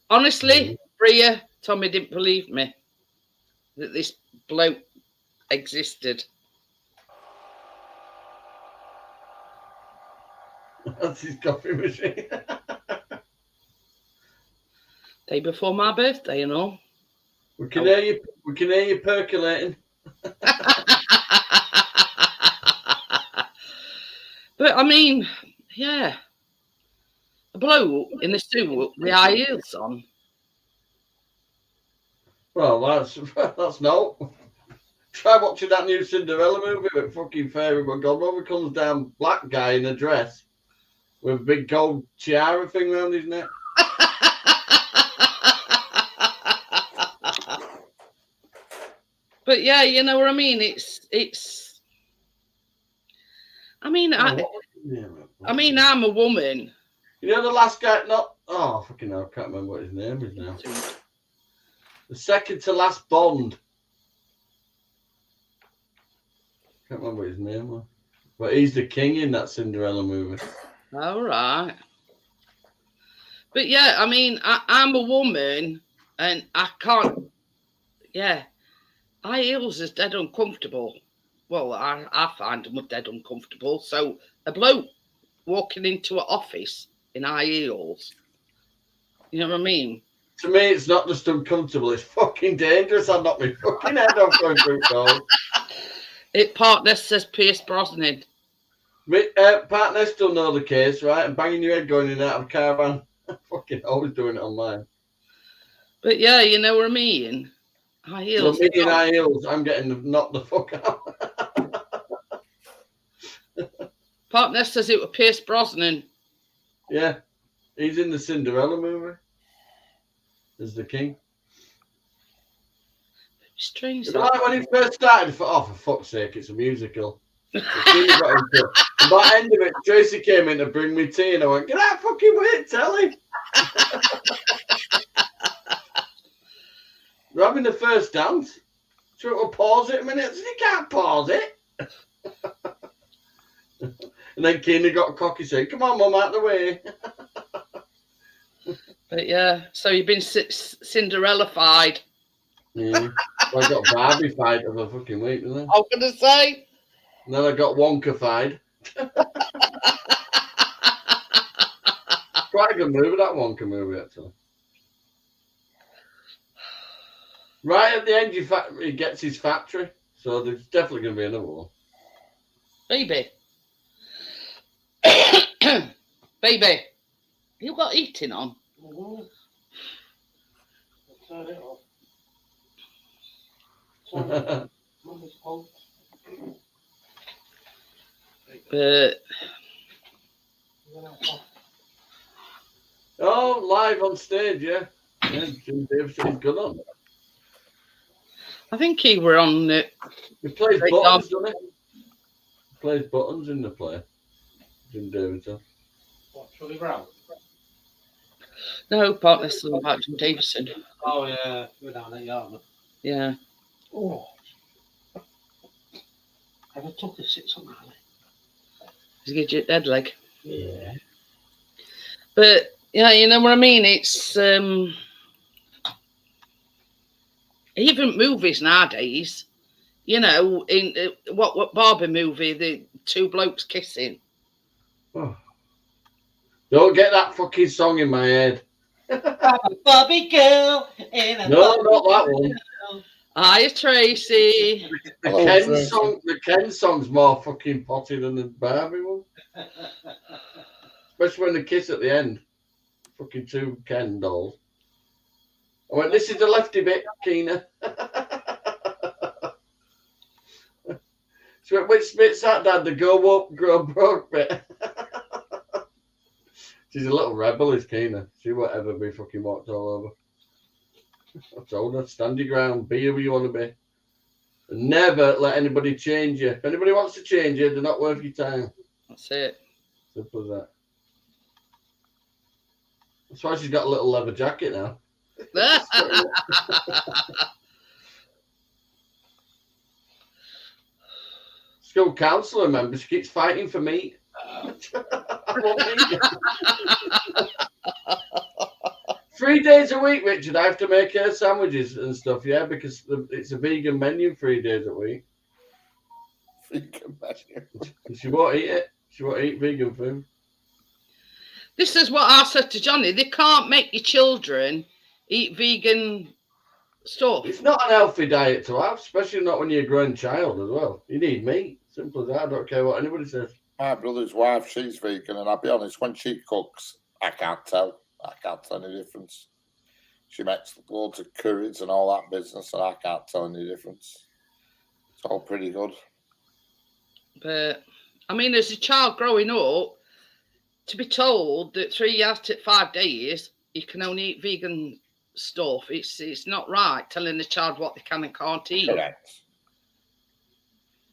Honestly, Bria, Tommy didn't believe me that this bloke existed. That's his coffee machine. Day before my birthday, you know. We can hear you percolating. But I mean, yeah, a bloke in a suit with high heels on. Well, that's no. Try watching that new Cinderella movie with fucking fairy godmother comes down, black guy in a dress with a big gold tiara thing around his neck. But yeah, you know what I mean. It's. I mean, I'm a woman. You know the last guy? Fucking hell, I can't remember what his name is now. The second to last Bond. Can't remember what his name was. But he's the king in that Cinderella movie. All right. But yeah, I mean, I'm a woman and I can't. Yeah. High heels is dead uncomfortable. Well, I find them dead uncomfortable. So a bloke walking into an office in high heels, you know what I mean? To me, it's not just uncomfortable, it's fucking dangerous. I'll knock my fucking head off going through gold. Partner says Pierce Brosnan. Partner still know the case, right? And banging your head going in and out of a caravan. Fucking always doing it online. But yeah, you know what I mean? High heels. So me in high heels, I'm getting knocked the fuck out. Partner says it was Pierce Brosnan. Yeah, he's in the Cinderella movie as the king. Strange. Like when he first started, I thought, oh, for fuck's sake, it's a musical. And by the end of it, Tracy came in to bring me tea, and I went, get out fucking way, Telly. We're having the first dance. So we'll pause it a minute. You can't pause it. And then Keena got cocky saying, "Come on, Mum, out the way." But yeah, so you've been Cinderella-fied. Yeah. Well, I got Barbie-fied of a fucking week, didn't I? I was going to say. And then I got Wonka-fied. Quite a good movie, that Wonka movie, actually. Right at the end, he gets his factory. So there's definitely going to be another one. Baby. Baby. You got eating on? Mm-hmm. Turn it off. Mum's cold. But Oh, live on stage, yeah. Yeah, Jim Davison is good on. I think he were on He plays Great buttons, job. doesn't he? He plays buttons in the play. Jim Davison. What, Charlie Brown? no part necessarily about Jim Davison. Oh, yeah. We're down at Yarmouth. Yeah. Oh. Have I took a 6 on that? He's got your dead leg. Yeah. But yeah, you know what I mean? It's even movies nowadays, you know, in what Barbie movie, the two blokes kissing. Oh. Don't get that fucking song in my head. Barbie girl. No, not that one. Hiya, Tracy. The Ken song's more fucking potty than the Barbie one. Especially when they kiss at the end. Fucking two Ken dolls. I went, this is the lefty bit, Keena. So which bit's that, Dad? The go up, grow broke bit. She's a little rebel, is Keena. She won't ever be fucking walked all over. I told her, stand your ground, be who you want to be. And never let anybody change you. If anybody wants to change you, they're not worth your time. That's it. Simple as that. That's why she's got a little leather jacket now. School counsellor member, she keeps fighting for meat. I want meat. 3 days a week, Richard. I have to make her sandwiches and stuff, yeah, because it's a vegan menu 3 days a week. Vegan menu. She won't eat it. She won't eat vegan food. This is what I said to Johnny. They can't make your children eat vegan stuff. It's not an healthy diet to have, especially not when you're a grown child as well. You need meat. Simple as that. I don't care what anybody says. My brother's wife, she's vegan, and I'll be honest, when she cooks, I can't tell. I can't tell any difference. She makes loads of curries and all that business, and I can't tell any difference. It's all pretty good. But I mean, as a child growing up, to be told that 3 out of 5 days you can only eat vegan stuff, it's not right telling a child what they can and can't eat. Correct.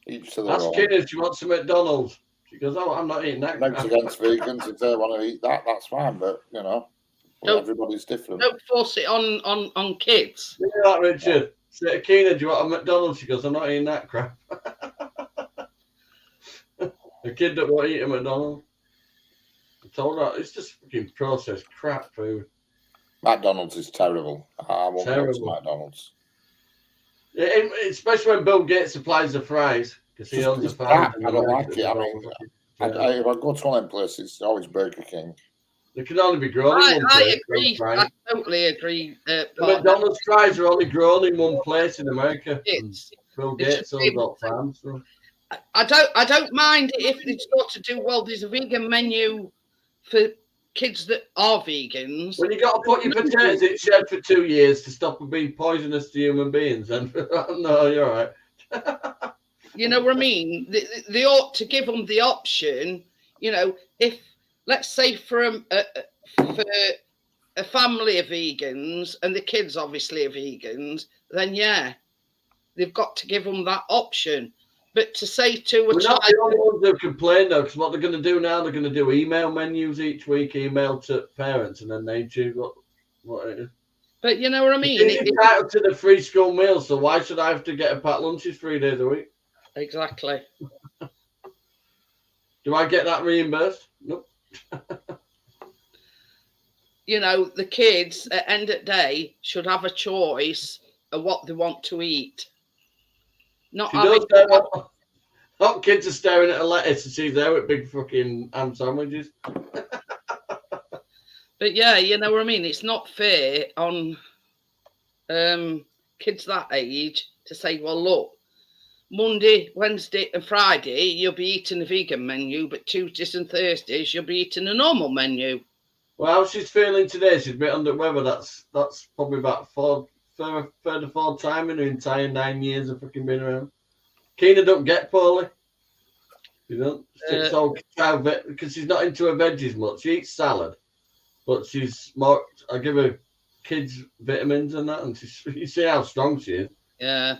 Each to their Ask own. Kid if she wants some McDonald's. She goes, oh, I'm not eating that. Nothing against vegans. If they want to eat that, that's fine. But, you know, everybody's different. Don't force it on kids. You know that, Richard? Say to Keena, do you want a McDonald's? She goes, I'm not eating that crap. A kid that won't eat a McDonald's. I told her, it's just fucking processed crap food. McDonald's is terrible. I won't go to McDonald's. Especially when Bill Gates supplies the fries, because he owns the farm. I don't like it. I mean, if I go to one of them places, it's always Burger King. They can only be grown in one place. I agree. I totally agree. The McDonald's fries are only grown in one place in America. Bill Gates owns that farm. So. I don't mind if they sort of do well. There's a vegan menu for kids that are vegans. When you got to put your potatoes in shed for 2 years to stop them being poisonous to human beings, and no, you're all right. You know what I mean? They ought to give them the option. You know, if let's say for a family of vegans and the kids obviously are vegans, then yeah, they've got to give them that option. But to say to a We're child, not the only ones who complain though, because what they're going to do now, they're going to do email menus each week, email to parents, and then they choose what it is. But you know what I mean? It's entitled to the free school meals, so why should I have to get a packed lunches 3 days a week? Exactly. Do I get that reimbursed? Nope. You know, the kids at end of the day should have a choice of what they want to eat. Not She having does. Hot kids are staring at a lettuce to see there with big fucking ham sandwiches. But yeah, you know what I mean? It's not fair on kids that age to say, well, look, Monday, Wednesday and Friday, you'll be eating a vegan menu, but Tuesdays and Thursdays, you'll be eating a normal menu. Well, how she's feeling today, she's a bit under weather. That's probably about third or fourth time in her entire 9 years of fucking being around. Keena don't get poorly. You know, it's all because she's not into her veggies much. She eats salad, but she's more. I give her kids vitamins and that, and you see how strong she is. Yeah.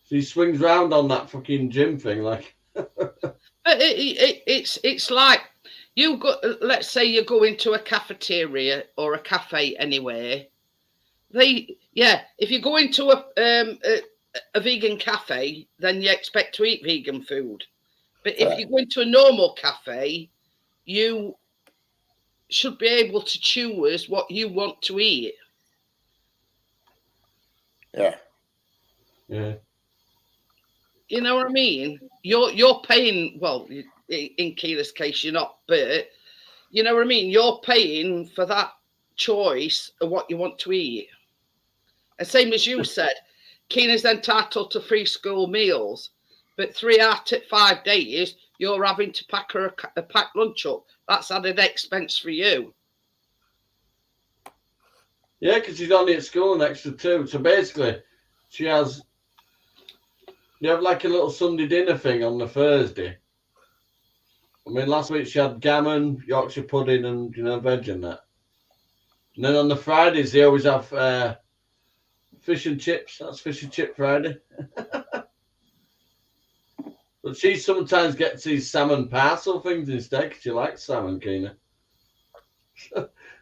She swings round on that fucking gym thing like. It's like you go. Let's say you go into a cafeteria or a cafe anywhere. If you go into a vegan cafe, then you expect to eat vegan food. But if you go into a normal cafe, you should be able to choose what you want to eat. Yeah. Yeah. You know what I mean? You're paying, well, in Keela's case, you're not, but you know what I mean? You're paying for that choice of what you want to eat. And same as you said, Keena's entitled to free school meals, but 3 out of 5 days, you're having to pack her a packed lunch up. That's added expense for you. Yeah, because she's only at school an extra 2. So basically, she has. You have like a little Sunday dinner thing on the Thursday. I mean, last week she had gammon, Yorkshire pudding, and veg and that. And then on the Fridays they always have fish and chips. That's Fish and Chip Friday. But she sometimes gets these salmon parcel things instead because she likes salmon, Keena.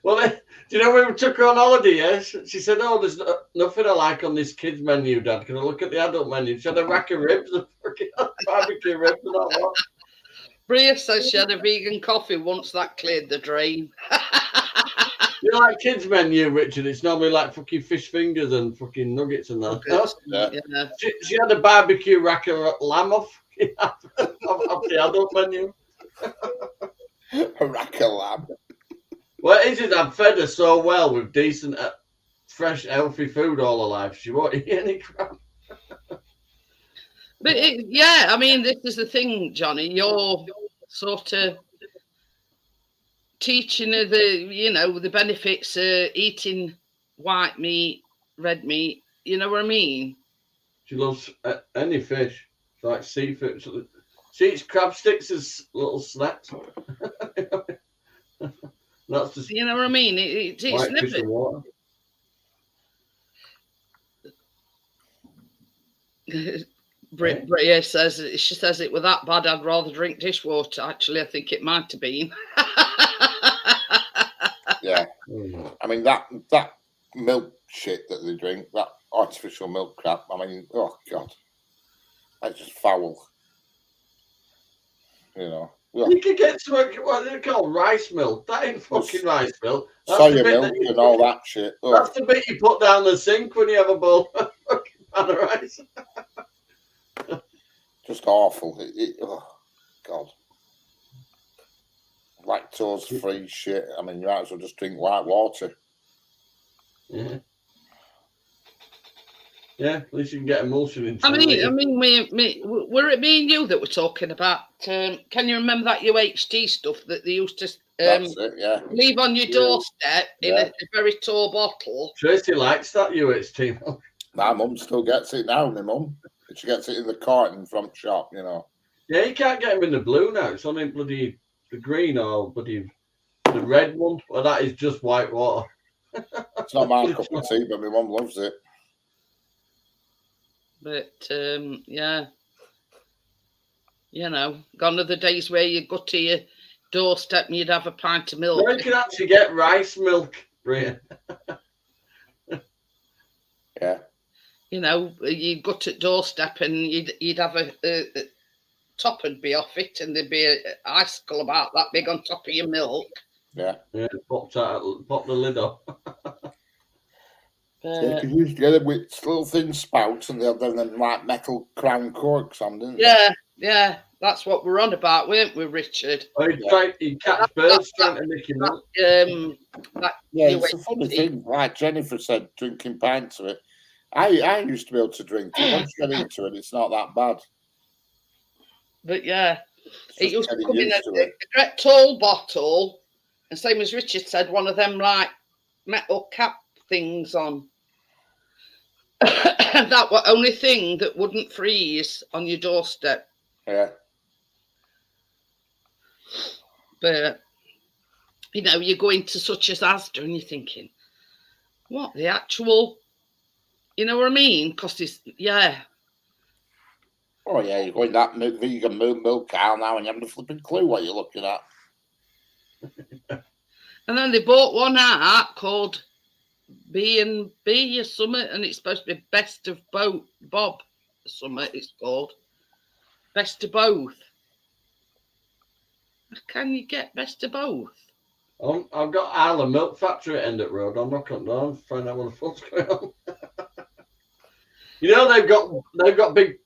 Well, do you know when we took her on holiday? Yeah, she said, "Oh, there's nothing I like on this kids menu, Dad. Can I look at the adult menu?" She had a rack of ribs, and fucking barbecue ribs, and all that. Bria says she had a vegan coffee once that cleared the drain. You know, like kids menu, Richard? It's normally like fucking fish fingers and fucking nuggets and that. Yeah. She had a barbecue rack of lamb off the adult menu. A rack of lamb. Well, it is I've fed her so well with decent, fresh, healthy food all her life. She won't eat any crap. But I mean, this is the thing, Johnny. You're sort of teaching her the benefits of eating white meat, red meat. You know what I mean? She loves any fish, like seafood. She eats crab sticks as little snacks. That's just you know what I mean. It's white fish never. and water. Bria says she says it was that bad. I'd rather drink dishwater. Actually, I think it might have been. Yeah, I mean that milk shit that they drink, that artificial milk crap. I mean, oh god, that's just foul. You know. You can get some what they call rice milk. That ain't fucking rice milk. That's soya milk and all that shit. Oh. That's the bit you put down the sink when you have a bowl of fucking pan of rice. Just awful. Oh god. Lactose free shit. I mean, you might as well just drink white water. Yeah. Yeah, at least you can get emulsion into I mean, were it me and you that were talking about? Can you remember that UHT stuff that they used to That's it, yeah. leave on your doorstep in a very tall bottle? Tracy likes that UHT milk. My mum still gets it now, my mum. She gets it in the carton from shop, you know. Yeah, you can't get them in the blue now. It's only bloody the green or bloody the red one. Well, that is just white water. It's not my cup of tea, but my mum loves it. But yeah, you know, gone are the days where you go to your doorstep and you'd have a pint of milk. Well, you can actually get rice milk, Bria. Yeah. you know, you'd go to the doorstep and you'd have a top would be off it, and there'd be an icicle about that big on top of your milk. Yeah. Yeah, pop the lid off. Yeah, because you used to get them with little thin spouts, and they had them like metal crown corks on, didn't they? Yeah, yeah, that's what we're on about, weren't we, Richard? Oh, you catch birds trying to make you milk. Yeah, it's a funny thing. Like Jennifer said, drinking pints of it. I used to be able to drink it. Once you get into it, it's not that bad. But yeah, it used to come in a it. great tall bottle, and same as Richard said, one of them like metal cap things on. That was only thing that wouldn't freeze on your doorstep. Yeah. But you know, you go into such as Asda and you're thinking, what the actual, you know what I mean? Because it's, yeah. Oh yeah, you're going that vegan milk aisle now, and you haven't a flipping clue what you're looking at. And then they bought one out called B&B or something, and it's supposed to be best of both. Bob, something it's called. Best of both. Can you get best of both? I've got Isle of Milk Factory at End at Road. I'm knocking on down to find out what the fuck's going on. You know, they've got big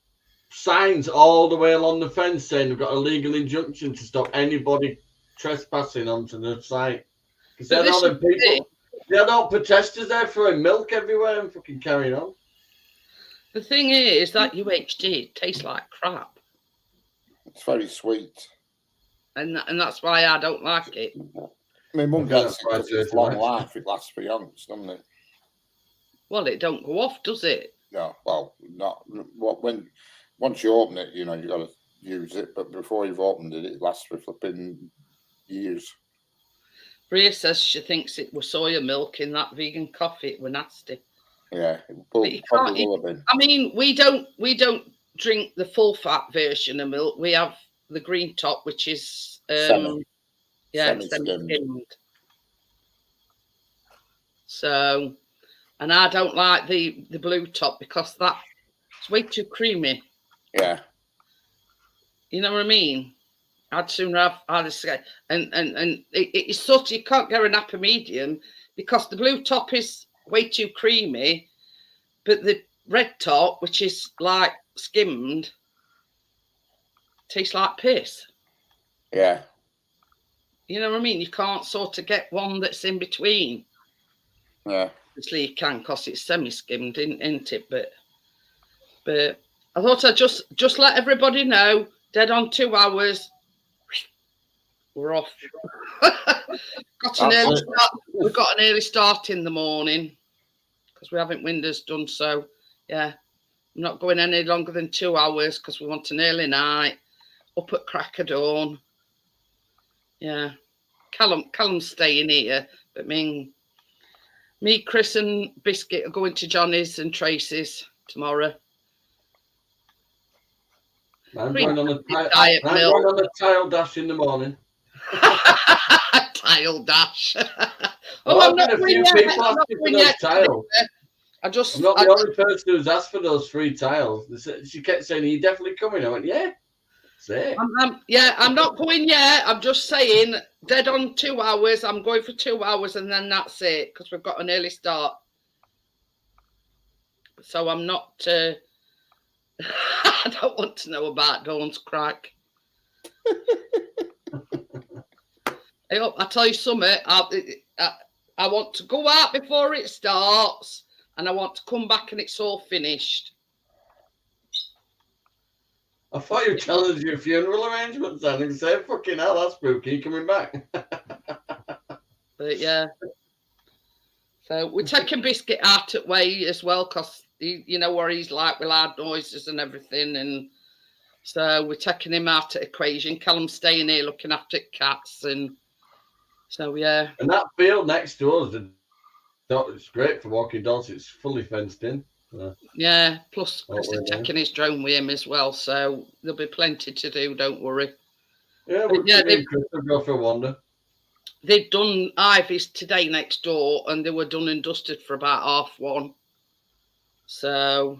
signs all the way along the fence saying they've got a legal injunction to stop anybody trespassing onto the site. Because they're not them people. They're not protesters there throwing milk everywhere and fucking carrying on. The thing is that UHD tastes like crap. It's very sweet. And that's why I don't like it. My mum gets it because it's long life. It lasts for yonks, doesn't it? Well, it don't go off, does it? No, well, not when once you open it, you know you got to use it. But before you've opened it, it lasts for flipping years. Bria says she thinks it was soya milk in that vegan coffee. It were nasty. Yeah, probably will have been. I mean, we don't drink the full fat version of milk. We have the green top, which is semi-skimmed. So, and I don't like the blue top because it's way too creamy. Yeah. You know what I mean? I'd sooner have and it's such, you can't get an happy medium because the blue top is way too creamy, but the red top, which is like skimmed, tastes like piss. Yeah. You know what I mean? You can't sort of get one that's in between. Yeah. Obviously you can because it's semi-skimmed, isn't it? But I thought I'd just let everybody know, dead on 2 hours. We're off. We've got an early start in the morning because we haven't windows done. So, yeah, I'm not going any longer than 2 hours because we want an early night. Up at crack of dawn. Yeah, Callum's staying here, but me, Chris, and Biscuit are going to Johnny's and Tracy's tomorrow. I'm going on a tile dash in the morning. Tile dash. I'm not a few people asking for those tiles. I'm not the only person who's asked for those 3 tiles. She kept saying, "Are you definitely coming?" I went, "Yeah." That's it. I'm not going yet. I'm just saying, dead on 2 hours. I'm going for 2 hours, and then that's it because we've got an early start. So I'm not. I don't want to know about Dawn's crack. I tell you something. I want to go out before it starts, and I want to come back and it's all finished. I thought you were telling us your funeral arrangements then and say, fucking hell, that's spooky, coming back. But yeah. So we're taking Biscuit out at way as well because you know where he's like with loud noises and everything. And so we're taking him out at Equation. Callum's staying here looking after cats. And so, yeah. And that field next to us, it's great for walking dogs. It's fully fenced in. Yeah, plus Chris is taking his drone with him as well, so there'll be plenty to do, don't worry. Yeah, we'll go for a wander. They'd done Ivy's today next door, and they were done and dusted for about 1:30. So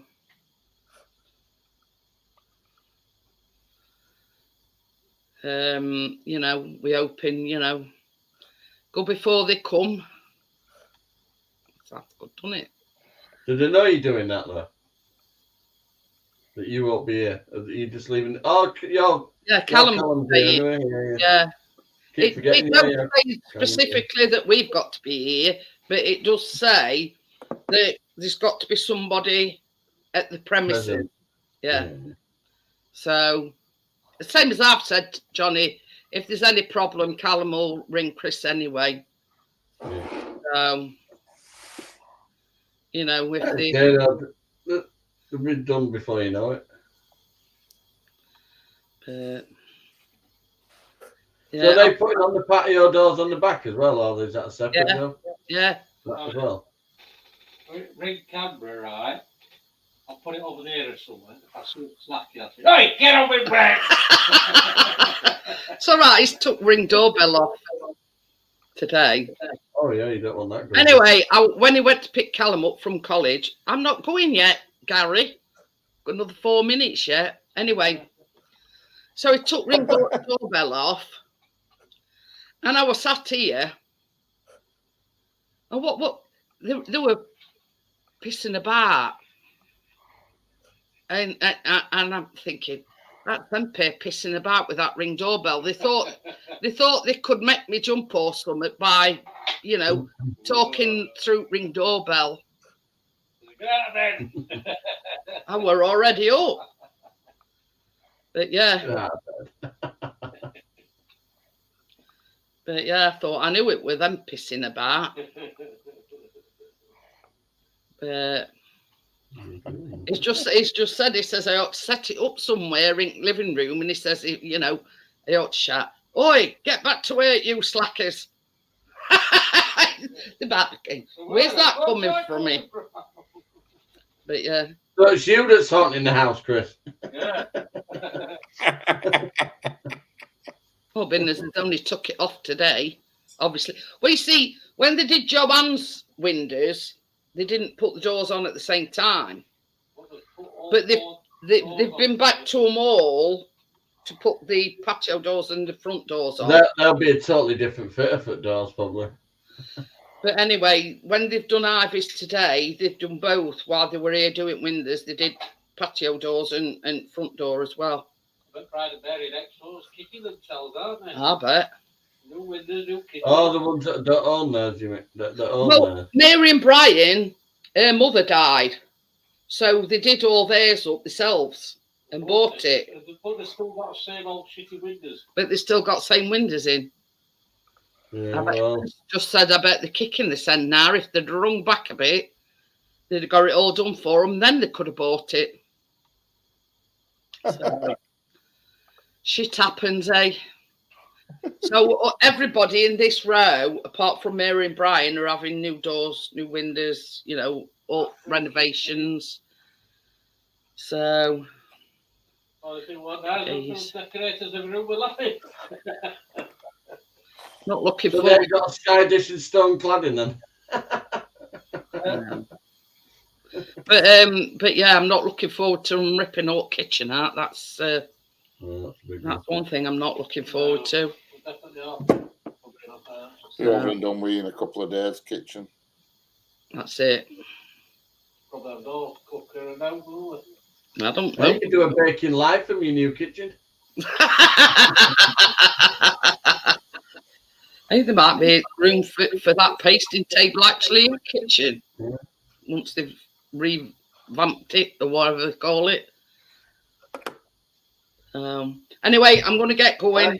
you know, we hoping, you know, go before they come. That's good, doesn't it? Do they know you're doing that though? That you won't be here? Or that you're just leaving? Oh, yeah, Callum's here anyway. Yeah. Keep forgetting. It don't say specifically that we've got to be here, but it does say that there's got to be somebody at the premises. Present. Yeah. So the same as I've said, Johnny, if there's any problem, Callum will ring Chris anyway. Yeah. You know, with they'll be done before you know it. Yeah, so they putting on the patio doors on the back as well, or is that a separate job? Yeah. That as well. Ring camera, right? I'll put it over there or somewhere. If I see it slacky, I'll say, "Hey, get on with break!" It's all right. He's took ring doorbell off today. Oh yeah, you don't want that. Going anyway, when he went to pick Callum up from college, I'm not going yet, Gary. Got another 4 minutes yet. Anyway, so he took ring doorbell off, and I was sat here. And what? They were pissing about. And I'm thinking, that's them pair pissing about with that ring doorbell. They thought they could make me jump or something by, you know, talking through ring doorbell. I were already up. But yeah. But yeah, I thought I knew it with them pissing about. But He's just said, he says, I ought to set it up somewhere in living room, and he says, you know, I ought to shout, "Oi, get back to work, you slackers." The back, where's that coming from me? But yeah. So it's you that's haunting the house, Chris. Yeah. Oh, goodness, they only took it off today, obviously. Well, you see, when they did Joanne's windows, they didn't put the doors on at the same time. But they've been back to them all to put the patio doors and the front doors on. That'll be a totally different fitter for doors, probably. But anyway, when they've done Ivy's today, they've done both. While they were here doing windows, they did patio doors and front door as well. But Pride and Berry next door's kicking themselves, aren't they? I bet. New windows, new kitchen. Oh, the ones that don't own theirs, you mean? That own theirs. Mary and Brian, her mother died. So they did all theirs up themselves and bought it. But they've still got the same old shitty windows. But they still got same windows in. Yeah, Just said, I bet they're kicking this end now. If they'd rung back a bit, they'd have got it all done for them. Then they could have bought it. So, shit happens, eh? So everybody in this row, apart from Mary and Brian, are having new doors, new windows, you know, all renovations. So, Oh, they want those decorators in the room were laughing. Not looking so forward. they've got a sky dish and stone cladding then. But yeah, I'm not looking forward to them ripping all kitchen out. That's one thing I'm not looking forward to. You're over and done with in a couple of days, kitchen. That's it. Probably have no cooker and no. I don't Well, know. you can do a baking live from your new kitchen. I think there might be room for that pasting table actually in the kitchen. Yeah. Once they've revamped it or whatever they call it. Anyway, I'm going to get going.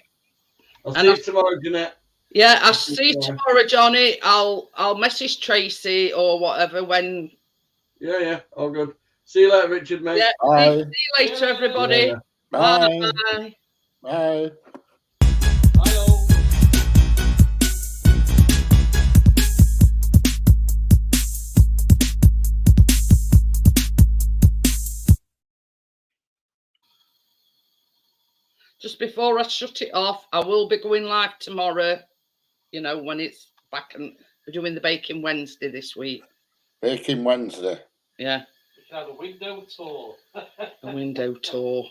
I'll see you tomorrow, Jeanette. Yeah, I'll see you tomorrow, Johnny. I'll message Tracy or whatever when. Yeah, all good. See you later, Richard, mate. Yeah, Bye. see you later, everybody. Yeah. Bye. Bye. Bye. Just before I shut it off, I will be going live tomorrow, you know, when it's back, and we're doing the Baking Wednesday this week. Baking Wednesday. Yeah. should have a window tour. A window tour.